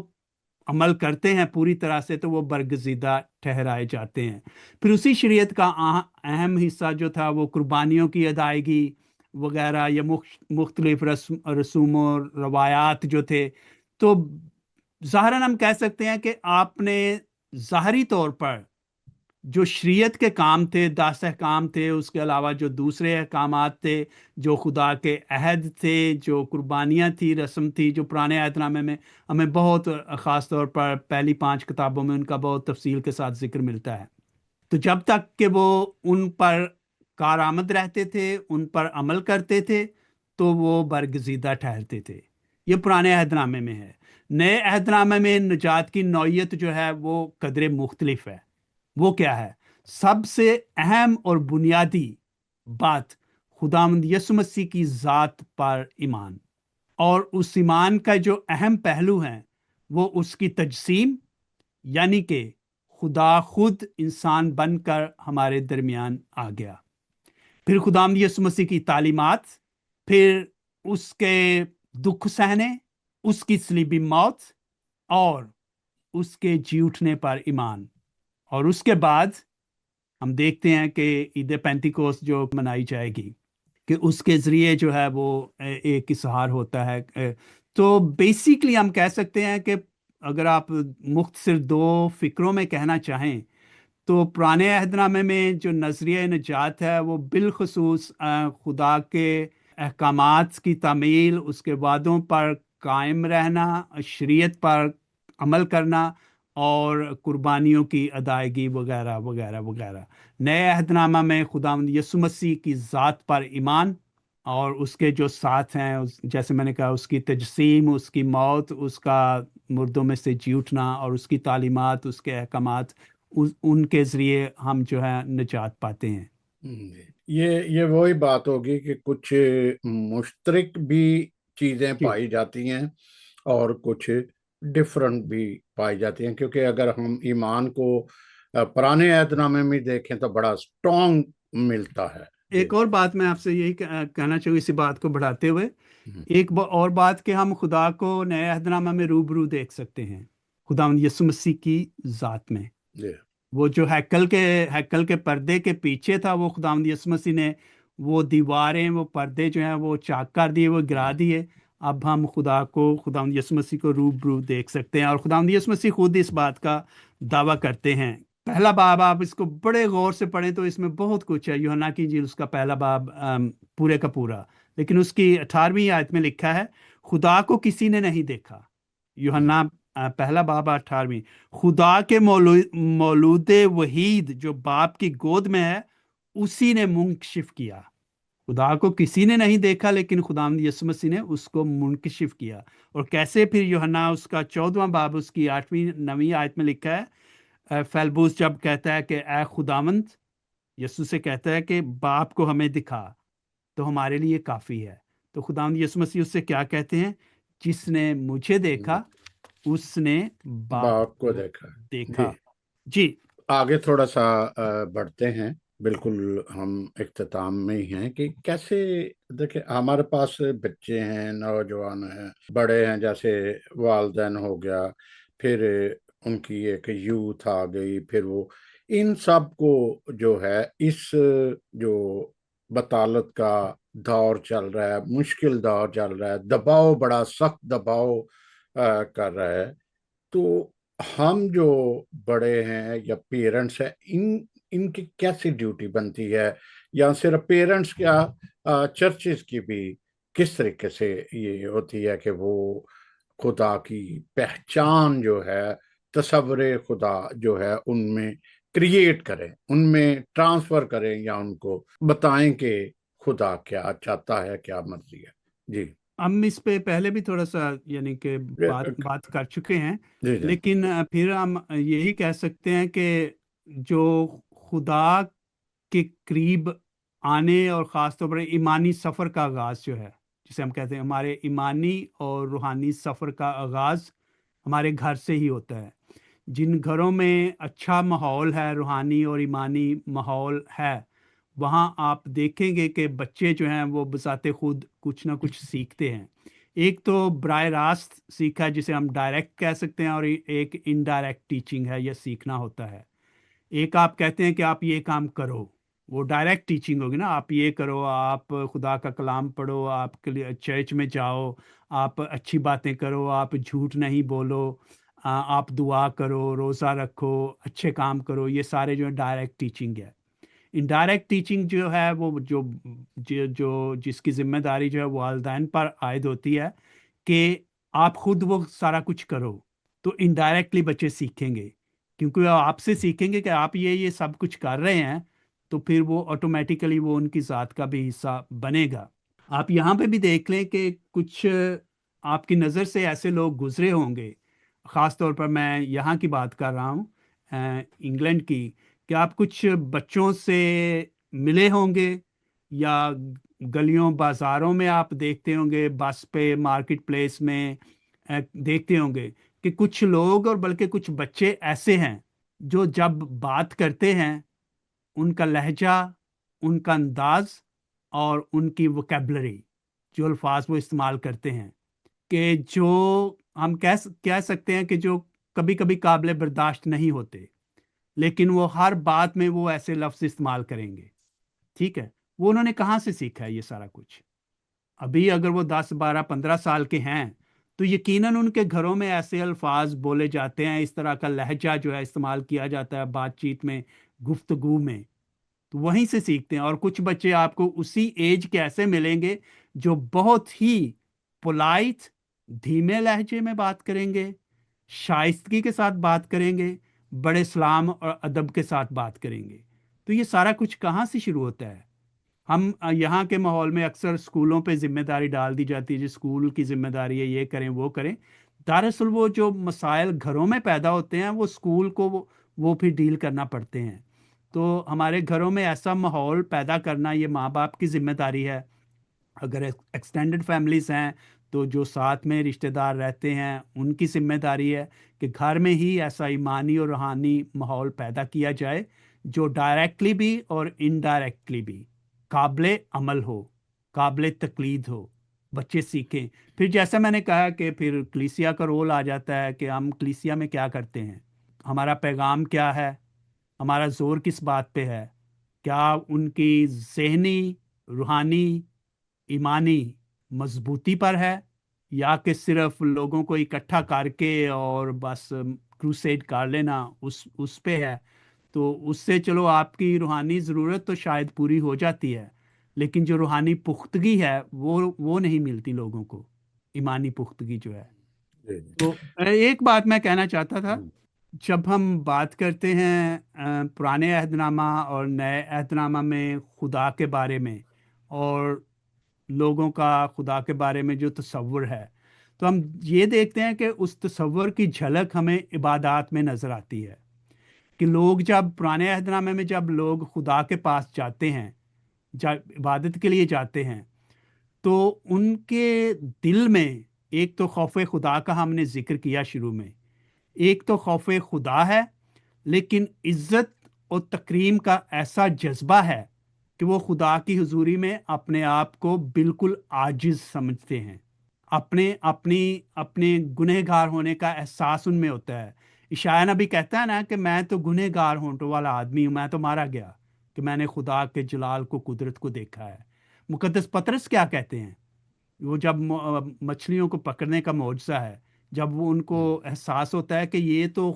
عمل کرتے ہیں پوری طرح سے تو وہ برگزیدہ ٹھہرائے جاتے ہیں۔ پھر اسی شریعت کا اہم حصہ جو تھا وہ قربانیوں کی ادائیگی وغیرہ یا مختلف رسوم و روایات جو تھے۔ تو ظاہراً ہم کہہ سکتے ہیں کہ آپ نے ظاہری طور پر جو شریعت کے کام تھے، 10 احکام تھے، اس کے علاوہ جو دوسرے احکامات تھے، جو خدا کے عہد تھے، جو قربانیاں تھی، رسم تھی، جو پرانے عہد نامے میں ہمیں بہت خاص طور پر پہلی 5 کتابوں میں ان کا بہت تفصیل کے ساتھ ذکر ملتا ہے۔ تو جب تک کہ وہ ان پر کارآمد رہتے تھے، ان پر عمل کرتے تھے، تو وہ برگزیدہ ٹھہرتے تھے۔ یہ پرانے عہد نامے میں ہے۔ نئے عہد نامے میں نجات کی نوعیت جو ہے وہ قدرے مختلف ہے۔ وہ کیا ہے؟ سب سے اہم اور بنیادی بات خداوند یسوع مسیح کی ذات پر ایمان، اور اس ایمان کا جو اہم پہلو ہے وہ اس کی تجسیم، یعنی کہ خدا خود انسان بن کر ہمارے درمیان آ گیا۔ پھر خداوند یسوع مسیح کی تعلیمات، پھر اس کے دکھ سہنے، اس کی صلیبی موت اور اس کے جی اٹھنے پر ایمان۔ اور اس کے بعد ہم دیکھتے ہیں کہ عید پینتیکوست جو منائی جائے گی، کہ اس کے ذریعے جو ہے وہ ایک اظہار ہوتا ہے۔ تو بیسیکلی ہم کہہ سکتے ہیں کہ اگر آپ مختصر 2 فکروں میں کہنا چاہیں تو پرانے عہد نامے میں جو نظریہ نجات ہے وہ بالخصوص خدا کے احکامات کی تعمیل، اس کے وعدوں پر قائم رہنا، شریعت پر عمل کرنا اور قربانیوں کی ادائیگی وغیرہ وغیرہ وغیرہ۔ نئے عہد نامہ میں خداوند یسوع مسیح کی ذات پر ایمان اور اس کے جو ساتھ ہیں، جیسے میں نے کہا، اس کی تجسیم، اس کی موت، اس کا مردوں میں سے جی اٹھنا اور اس کی تعلیمات، اس کے احکامات، ان کے ذریعے ہم جو ہے نجات پاتے ہیں۔ یہ وہی بات ہوگی کہ کچھ مشترک بھی چیزیں جی پائی جاتی ہیں اور کچھ ڈفرنٹ بھی پائی جاتی ہیں، کیونکہ اگر ہم ایمان کو پرانے عہد نامے میں دیکھیں تو بڑا سٹرونگ ملتا ہے۔ ایک اور بات میں آپ سے یہی کہنا چاہوں اسی بات کو بڑھاتے ہوئے، ایک اور بات کہ ہم خدا کو نئے عہد نامہ میں روبرو دیکھ سکتے ہیں خداوند یسوع مسیح کی ذات میں۔ جی وہ جو ہیکل کے پردے کے پیچھے تھا، وہ خداوند یسوع مسیح نے وہ دیواریں، وہ پردے جو ہیں وہ چاک کر دیے، وہ گرا دیے۔ اب ہم خداوند یسوع مسیح کو روبرو دیکھ سکتے ہیں، اور خداوند یسوع مسیح خود اس بات کا دعویٰ کرتے ہیں۔ پہلا باب آپ اس کو بڑے غور سے پڑھیں تو اس میں بہت کچھ ہے۔ یوحنا کی انجیل اس کا پہلا باب پورے کا پورا، لیکن اس کی 18ویں آیت میں لکھا ہے، خدا کو کسی نے نہیں دیکھا۔ یوحنا پہلا باب 18ویں، خدا کے مولود وحید جو باپ کی گود میں ہے اسی نے منکشف کیا۔ خدا کو کسی نے نہیں دیکھا، لیکن خداوند یسوع مسیح نے اس کو منکشف کیا۔ اور کیسے؟ پھر یوحنا اس کا 14واں باب اس کی 8ویں 9ویں آیت میں لکھا ہے، فیلبوس جب کہتا ہے کہ اے خداوند، یسوع سے کہتا ہے کہ باپ کو ہمیں دکھا تو ہمارے لیے کافی ہے۔ تو خداوند یسوع مسیح اس سے کیا کہتے ہیں؟ جس نے مجھے دیکھا اس نے باپ کو کو دیکھا۔ دیکھا۔ جی آگے تھوڑا سا بڑھتے ہیں، بالکل ہم اختتام میں ہی ہیں کہ کیسے دیکھیں ہمارے پاس بچے ہیں، نوجوان ہیں، بڑے ہیں، جیسے والدین ہو گیا، پھر ان کی ایک یوتھ آ گئی، پھر وہ ان سب کو جو ہے اس جو بطالت کا دور چل رہا ہے، مشکل دور چل رہا ہے، دباؤ، بڑا سخت دباؤ کر رہا ہے، تو ہم جو بڑے ہیں یا پیرنٹس ہیں، ان کی کیسی ڈیوٹی بنتی ہے؟ یا صرف پیرنٹس کیا، چرچز کی بھی کس طریقے سے یہ ہوتی ہے کہ وہ خدا کی پہچان جو ہے، تصور خدا جو ہے ان میں کریٹ کریں، ان میں ٹرانسفر کریں، یا ان کو بتائیں کہ خدا کیا چاہتا ہے، کیا مرضی ہے؟ جی ہم اس پہ پہلے بھی تھوڑا سا یعنی کہ بات کر چکے ہیں، جی جی لیکن پھر ہم یہی کہہ سکتے ہیں کہ جو خدا کے قریب آنے اور خاص طور پر ایمانی سفر کا آغاز جو ہے، جسے ہم کہتے ہیں ہمارے ایمانی اور روحانی سفر کا آغاز ہمارے گھر سے ہی ہوتا ہے۔ جن گھروں میں اچھا ماحول ہے، روحانی اور ایمانی ماحول ہے، وہاں آپ دیکھیں گے کہ بچے جو ہیں وہ بذات خود کچھ نہ کچھ سیکھتے ہیں۔ ایک تو براہ راست سیکھا جسے ہم ڈائریکٹ کہہ سکتے ہیں، اور ایک انڈائریکٹ ٹیچنگ ہے، یہ سیکھنا ہوتا ہے۔ ایک آپ کہتے ہیں کہ آپ یہ کام کرو، وہ ڈائریکٹ ٹیچنگ ہوگی نا، آپ یہ کرو، آپ خدا کا کلام پڑھو، آپ چرچ میں جاؤ، آپ اچھی باتیں کرو، آپ جھوٹ نہیں بولو، آپ دعا کرو، روزہ رکھو، اچھے کام کرو، یہ سارے جو ہے ڈائریکٹ ٹیچنگ ہے۔ انڈائریکٹ ٹیچنگ جو ہے وہ جو جس کی ذمہ داری جو ہے والدین پر عائد ہوتی ہے کہ آپ خود وہ سارا کچھ کرو، تو انڈائریکٹلی بچے سیکھیں گے، کیونکہ وہ آپ سے سیکھیں گے کہ آپ یہ سب کچھ کر رہے ہیں، تو پھر وہ آٹومیٹیکلی وہ ان کی ذات کا بھی حصہ بنے گا۔ آپ یہاں پہ بھی دیکھ لیں کہ کچھ آپ کی نظر سے ایسے لوگ گزرے ہوں گے، خاص طور پر میں یہاں کی بات کر رہا ہوں، انگلینڈ کی، کہ آپ کچھ بچوں سے ملے ہوں گے، یا گلیوں بازاروں میں آپ دیکھتے ہوں گے، بس پہ، مارکیٹ پلیس میں دیکھتے ہوں گے کہ کچھ لوگ اور بلکہ کچھ بچے ایسے ہیں جو جب بات کرتے ہیں ان کا لہجہ، ان کا انداز اور ان کی وکیبلری، جو الفاظ وہ استعمال کرتے ہیں، کہ جو ہم کہہ سکتے ہیں کہ جو کبھی کبھی قابل برداشت نہیں ہوتے، لیکن وہ ہر بات میں وہ ایسے لفظ استعمال کریں گے۔ ٹھیک ہے، وہ انہوں نے کہاں سے سیکھا ہے یہ سارا کچھ؟ ابھی اگر وہ 10 12 15 سال کے ہیں تو یقیناً ان کے گھروں میں ایسے الفاظ بولے جاتے ہیں، اس طرح کا لہجہ جو ہے استعمال کیا جاتا ہے بات چیت میں، گفتگو میں، تو وہیں سے سیکھتے ہیں۔ اور کچھ بچے آپ کو اسی ایج کے ایسے ملیں گے جو بہت ہی پولائٹ، دھیمے لہجے میں بات کریں گے، شائستگی کے ساتھ بات کریں گے، بڑے سلام اور ادب کے ساتھ بات کریں گے۔ تو یہ سارا کچھ کہاں سے شروع ہوتا ہے؟ ہم یہاں کے ماحول میں اکثر اسکولوں پہ ذمہ داری ڈال دی جاتی ہے، جی اسکول کی ذمہ داری ہے، یہ کریں وہ کریں۔ دراصل وہ جو مسائل گھروں میں پیدا ہوتے ہیں وہ اسکول کو وہ پھر ڈیل کرنا پڑتے ہیں۔ تو ہمارے گھروں میں ایسا ماحول پیدا کرنا یہ ماں باپ کی ذمہ داری ہے۔ اگر ایکسٹینڈڈ فیملیز ہیں تو جو ساتھ میں رشتہ دار رہتے ہیں ان کی ذمہ داری ہے کہ گھر میں ہی ایسا ایمانی اور روحانی ماحول پیدا کیا جائے جو ڈائریکٹلی بھی اور انڈائریکٹلی بھی قابل عمل ہو، قابل تقلید ہو، بچے سیکھیں۔ پھر جیسا میں نے کہا کہ پھر کلیسیا کا رول آ جاتا ہے کہ ہم کلیسیا میں کیا کرتے ہیں، ہمارا پیغام کیا ہے، ہمارا زور کس بات پہ ہے، کیا ان کی ذہنی، روحانی، ایمانی مضبوطی پر ہے، یا کہ صرف لوگوں کو اکٹھا کر کے اور بس کروسیڈ کر لینا اس پہ ہے؟ تو اس سے چلو آپ کی روحانی ضرورت تو شاید پوری ہو جاتی ہے، لیکن جو روحانی پختگی ہے وہ نہیں ملتی لوگوں کو، ایمانی پختگی جو ہے۔ جی جی تو ایک بات میں کہنا چاہتا تھا، جب ہم بات کرتے ہیں پرانے عہد نامہ اور نئے عہد نامہ میں خدا کے بارے میں اور لوگوں کا خدا کے بارے میں جو تصور ہے، تو ہم یہ دیکھتے ہیں کہ اس تصور کی جھلک ہمیں عبادات میں نظر آتی ہے، کہ لوگ جب پرانے عہد نامے میں جب لوگ خدا کے پاس جاتے ہیں، جب عبادت کے لیے جاتے ہیں، تو ان کے دل میں ایک تو خوف خدا کا ہم نے ذکر کیا شروع میں، ایک تو خوف خدا ہے، لیکن عزت اور تکریم کا ایسا جذبہ ہے کہ وہ خدا کی حضوری میں اپنے آپ کو بالکل عاجز سمجھتے ہیں، اپنے گنہگار ہونے کا احساس ان میں ہوتا ہے۔ اشعیا نبی کہتا ہے نا کہ میں تو گنہگار ہونٹوں والا آدمی ہوں، میں تو مارا گیا کہ میں نے خدا کے جلال کو، قدرت کو دیکھا ہے۔ مقدس پطرس کیا کہتے ہیں؟ وہ جب مچھلیوں کو پکڑنے کا معجزہ ہے، جب وہ ان کو احساس ہوتا ہے کہ یہ تو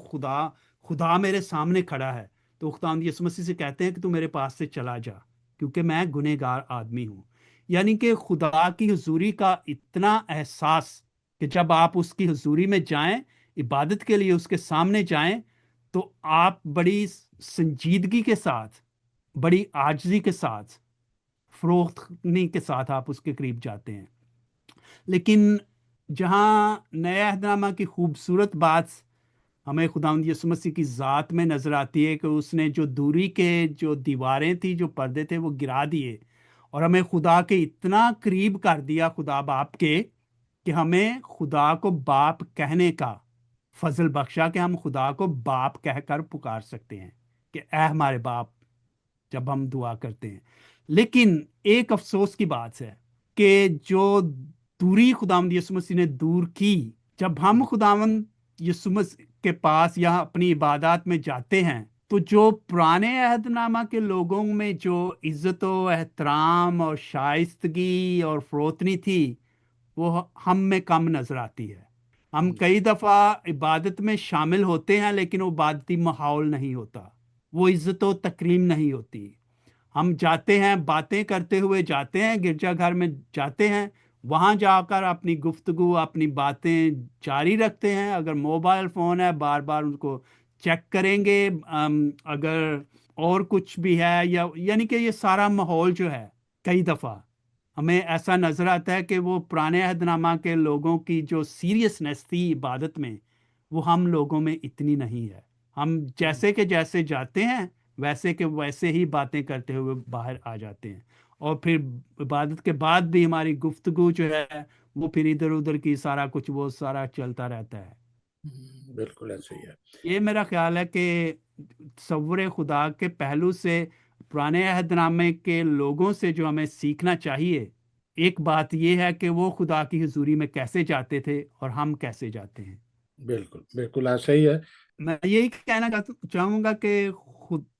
خدا میرے سامنے کھڑا ہے، تو خداوند یسوع مسیح سے کہتے ہیں کہ تو میرے پاس سے چلا جا کیونکہ میں گنہگار آدمی ہوں۔ یعنی کہ خدا کی حضوری کا اتنا احساس کہ جب آپ اس کی حضوری میں جائیں، عبادت کے لیے اس کے سامنے جائیں، تو آپ بڑی سنجیدگی کے ساتھ، بڑی عاجزی کے ساتھ، فروختنی کے ساتھ آپ اس کے قریب جاتے ہیں۔ لیکن جہاں نئے عہد نامہ کی خوبصورت بات ہمیں خداوند یسوع مسیح کی ذات میں نظر آتی ہے کہ اس نے جو دوری کے جو دیواریں تھی، جو پردے تھے، وہ گرا دیے اور ہمیں خدا کے اتنا قریب کر دیا، خدا باپ کے، کہ ہمیں خدا کو باپ کہنے کا فضل بخشا کہ ہم خدا کو باپ کہہ کر پکار سکتے ہیں کہ اے ہمارے باپ، جب ہم دعا کرتے ہیں۔ لیکن ایک افسوس کی بات ہے کہ جو دوری خداوند یسوع مسیح نے دور کی، جب ہم خداوند یسوع مسیح کے پاس یا اپنی عبادات میں جاتے ہیں، تو جو پرانے عہد نامہ کے لوگوں میں جو عزت و احترام اور شائستگی اور فروتنی تھی، وہ ہم میں کم نظر آتی ہے۔ ہم کئی دفعہ عبادت میں شامل ہوتے ہیں لیکن وہ عبادتی ماحول نہیں ہوتا، وہ عزت و تکریم نہیں ہوتی۔ ہم جاتے ہیں، باتیں کرتے ہوئے جاتے ہیں، گرجا گھر میں جاتے ہیں، وہاں جا کر اپنی گفتگو، اپنی باتیں جاری رکھتے ہیں۔ اگر موبائل فون ہے بار بار ان کو چیک کریں گے، اگر اور کچھ بھی ہے، یعنی کہ یہ سارا ماحول جو ہے کئی دفعہ ہمیں ایسا نظر آتا ہے کہ وہ پرانے عہد نامہ کے لوگوں کی جو سیریسنیس تھی عبادت میں، وہ ہم لوگوں میں اتنی نہیں ہے۔ ہم جیسے کہ جیسے جاتے ہیں ویسے کہ ویسے ہی باتیں کرتے ہوئے باہر آ جاتے ہیں، اور پھر عبادت کے بعد بھی ہماری گفتگو جو ہے وہ پھر ادھر ادھر کی سارا کچھ وہ سارا چلتا رہتا ہے۔ بالکل ایسے ہی ہے۔ یہ میرا خیال ہے کہ تصور خدا کے پہلو سے پرانے عہد نامے کے لوگوں سے جو ہمیں سیکھنا چاہیے، ایک بات یہ ہے کہ وہ خدا کی حضوری میں کیسے جاتے تھے اور ہم کیسے جاتے ہیں۔ بالکل بالکل ایسا ہی ہے۔ میں یہی کہنا چاہوں گا کہ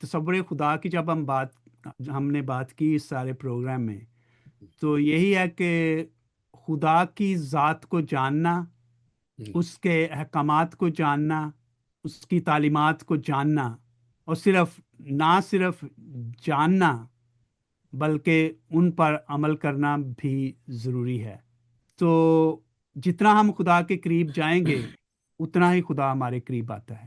تصور خدا کی جب ہم نے بات کی اس سارے پروگرام میں، تو یہی ہے کہ خدا کی ذات کو جاننا، اس کے احکامات کو جاننا، اس کی تعلیمات کو جاننا، اور نہ صرف جاننا بلکہ ان پر عمل کرنا بھی ضروری ہے۔ تو جتنا ہم خدا کے قریب جائیں گے اتنا ہی خدا ہمارے قریب آتا ہے۔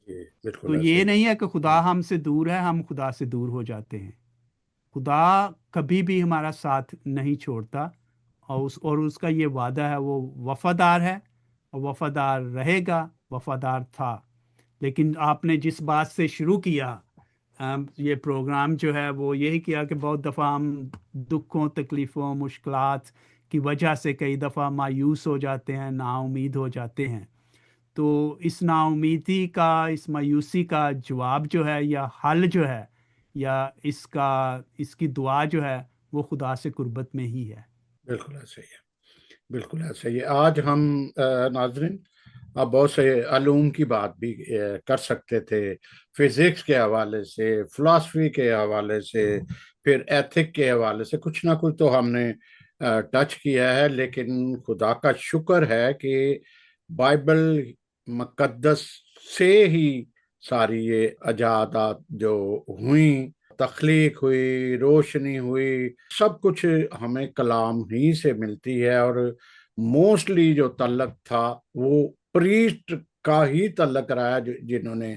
جی تو بالکل ایسے یہ ہی نہیں ہے کہ خدا ہم سے دور ہے، ہم خدا سے دور ہو جاتے ہیں۔ خدا کبھی بھی ہمارا ساتھ نہیں چھوڑتا، اور اس کا یہ وعدہ ہے، وہ وفادار ہے اور وفادار رہے گا، وفادار تھا۔ لیکن آپ نے جس بات سے شروع کیا، یہ پروگرام جو ہے وہ یہی کیا کہ بہت دفعہ ہم دکھوں، تکلیفوں، مشکلات کی وجہ سے کئی دفعہ مایوس ہو جاتے ہیں، نا امید ہو جاتے ہیں۔ تو اس نا امیدی کا، اس مایوسی کا جواب جو ہے یا حل جو ہے یا اس کی دعا جو ہے وہ خدا سے قربت میں ہی ہے۔ بالکل ایسے ہی ہے۔ بالکل ایسے ہی ہے۔ آج ہم ناظرین اب بہت سے علوم کی بات بھی کر سکتے تھے، فزکس کے حوالے سے، فلاسفی کے حوالے سے، پھر ایتھک کے حوالے سے کچھ نہ کچھ تو ہم نے ٹچ کیا ہے، لیکن خدا کا شکر ہے کہ بائبل مقدس سے ہی ساری یہ ایجادات جو ہوئیں، تخلیق ہوئی، روشنی ہوئی، سب کچھ ہمیں کلام ہی سے ملتی ہے، اور موسٹلی جو تعلق تھا وہ پریسٹ کا ہی تعلق رہا، جنہوں نے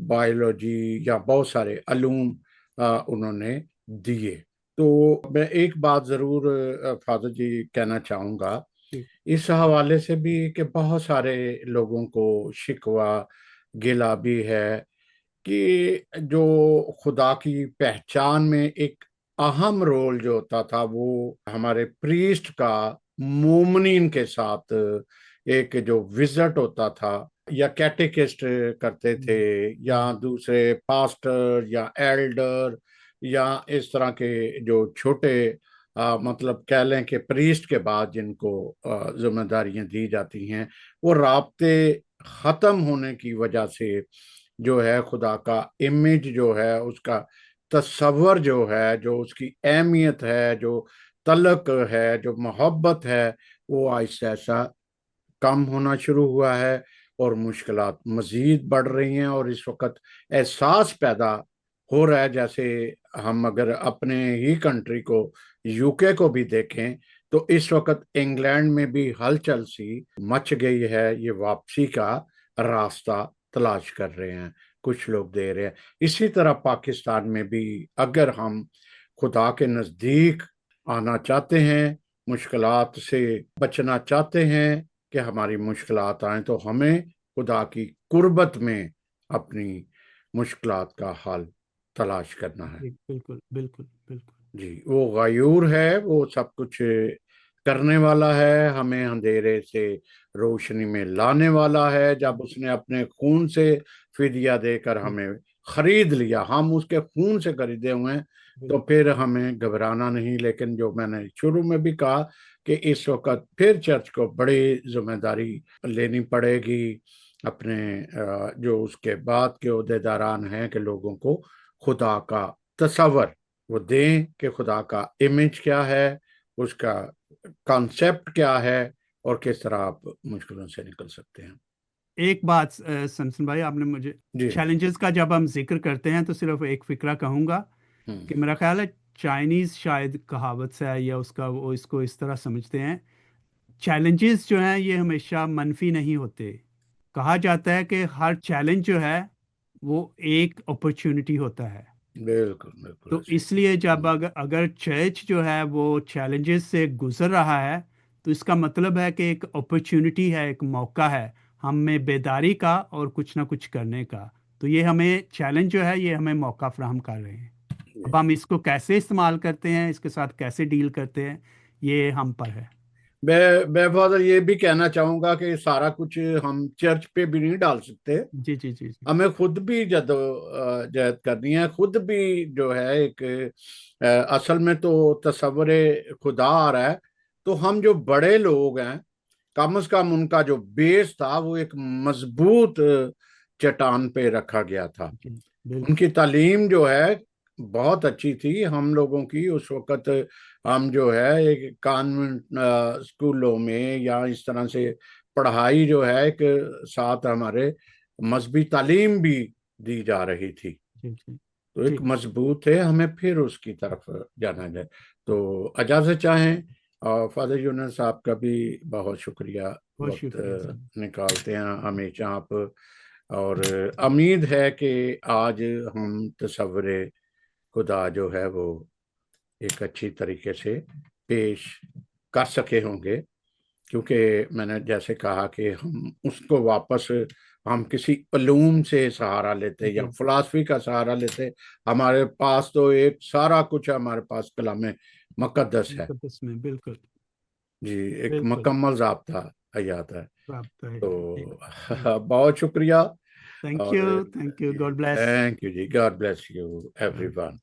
بایولوجی یا بہت سارے علوم انہوں نے دیے۔ تو میں ایک بات ضرور فاضل جی کہنا چاہوں گا اس حوالے سے بھی کہ بہت سارے لوگوں کو شکوہ گلہ بھی ہے کہ جو خدا کی پہچان میں ایک اہم رول جو ہوتا تھا وہ ہمارے پریسٹ کا مومنین کے ساتھ ایک جو وزٹ ہوتا تھا، یا کیٹیکسٹ کرتے تھے، یا دوسرے پاسٹر یا ایلڈر، یا اس طرح کے جو چھوٹے مطلب کہہ لیں کہ پریسٹ کے بعد جن کو ذمہ داریاں دی جاتی ہیں، وہ رابطے ختم ہونے کی وجہ سے جو ہے خدا کا امیج جو ہے، اس کا تصور جو ہے، جو اس کی اہمیت ہے، جو تعلق ہے، جو محبت ہے، وہ آہستہ آہستہ کم ہونا شروع ہوا ہے، اور مشکلات مزید بڑھ رہی ہیں۔ اور اس وقت احساس پیدا ہو رہا ہے، جیسے ہم اگر اپنے ہی کنٹری کو، یو کے کو بھی دیکھیں، تو اس وقت انگلینڈ میں بھی ہلچل سی مچ گئی ہے، یہ واپسی کا راستہ تلاش کر رہے ہیں، کچھ لوگ دے رہے ہیں۔ اسی طرح پاکستان میں بھی اگر ہم خدا کے نزدیک آنا چاہتے ہیں، مشکلات سے بچنا چاہتے ہیں کہ ہماری مشکلات آئیں، تو ہمیں خدا کی قربت میں اپنی مشکلات کا حل تلاش کرنا ہے۔ بالکل بالکل بالکل۔ جی، وہ غیور ہے، وہ سب کچھ کرنے والا ہے، ہمیں اندھیرے سے روشنی میں لانے والا ہے۔ جب اس نے اپنے خون سے فدیہ دے کر ہمیں خرید لیا، ہم اس کے خون سے خریدے ہوئے ہیں، تو پھر ہمیں گھبرانا نہیں۔ لیکن جو میں نے شروع میں بھی کہا کہ اس وقت پھر چرچ کو بڑی ذمہ داری لینی پڑے گی، اپنے جو اس کے بعد کے عہدیداران ہیں، کہ لوگوں کو خدا کا تصور وہ دیں کہ خدا کا امیج کیا ہے، اس کا کانسیپٹ کیا ہے، اور کس طرح آپ مشکلوں سے نکل سکتے ہیں. ایک بات سمسن بھائی، آپ نے مجھے جی. چیلنجز کا جب ہم ذکر کرتے ہیں تو صرف ایک فکرہ کہوں گا ہم، کہ میرا خیال ہے چائنیز شاید کہاوت سے ہے یا وہ اس کو اس طرح سمجھتے ہیں، چیلنجز جو ہیں یہ ہمیشہ منفی نہیں ہوتے. کہا جاتا ہے کہ ہر چیلنج جو ہے وہ ایک اپرچونٹی ہوتا ہے. بالکل بالکل تو ایسے اس لیے جب ہی. اگر چرچ جو ہے وہ چیلنجز سے گزر رہا ہے تو اس کا مطلب ہے کہ ایک اپرچونٹی ہے، ایک موقع ہے ہم میں بیداری کا اور کچھ نہ کچھ کرنے کا. تو یہ ہمیں چیلنج جو ہے یہ ہمیں موقع فراہم کر رہے ہیں. اب ہم اس کو کیسے استعمال کرتے ہیں، اس کے ساتھ کیسے ڈیل کرتے ہیں، یہ ہم پر ہے. میں فادر یہ بھی کہنا چاہوں گا کہ سارا کچھ ہم چرچ پہ بھی نہیں ڈال سکتے. جی جی جی جی ہمیں خود بھی جہد کرنی ہے، خود بھی جو ہے ایک اصل میں تو تصور خدا آ رہا ہے. تو ہم جو بڑے لوگ ہیں کم از کم ان کا جو بیس تھا وہ ایک مضبوط چٹان پہ رکھا گیا تھا. جی ان بالکل. کی تعلیم جو ہے بہت اچھی تھی. ہم لوگوں کی اس وقت ہم جو ہے ایک کانوینٹ اسکولوں میں یا اس طرح سے پڑھائی جو ہے ایک ساتھ ہمارے مذہبی تعلیم بھی دی جا رہی تھی. جی جی تو جی ایک مضبوط ہے، ہمیں پھر اس کی طرف جانا جائے. تو اجازت چاہیں اور فادر یونس صاحب کا بھی بہت شکریہ. بہت وقت شکریہ سر. نکالتے ہیں ہمیشہ آپ، اور امید ہے کہ آج ہم تصور خدا جو ہے وہ ایک اچھی طریقے سے پیش کر سکے ہوں گے. کیونکہ میں نے جیسے کہا کہ ہم اس کو واپس ہم کسی علوم سے سہارا لیتے یا بالکل فلسفی کا سہارا لیتے. ہمارے پاس تو ایک سارا کچھ ہے، ہمارے پاس کلام مقدس ہے. مقدس میں بالکل جی، ایک بالکل مکمل ضابطہ حیات ہے. رابطہ ہے. تو جی بہت شکریہ. تھینک اور you thank you. God bless. Thank you ji. God bless you every one.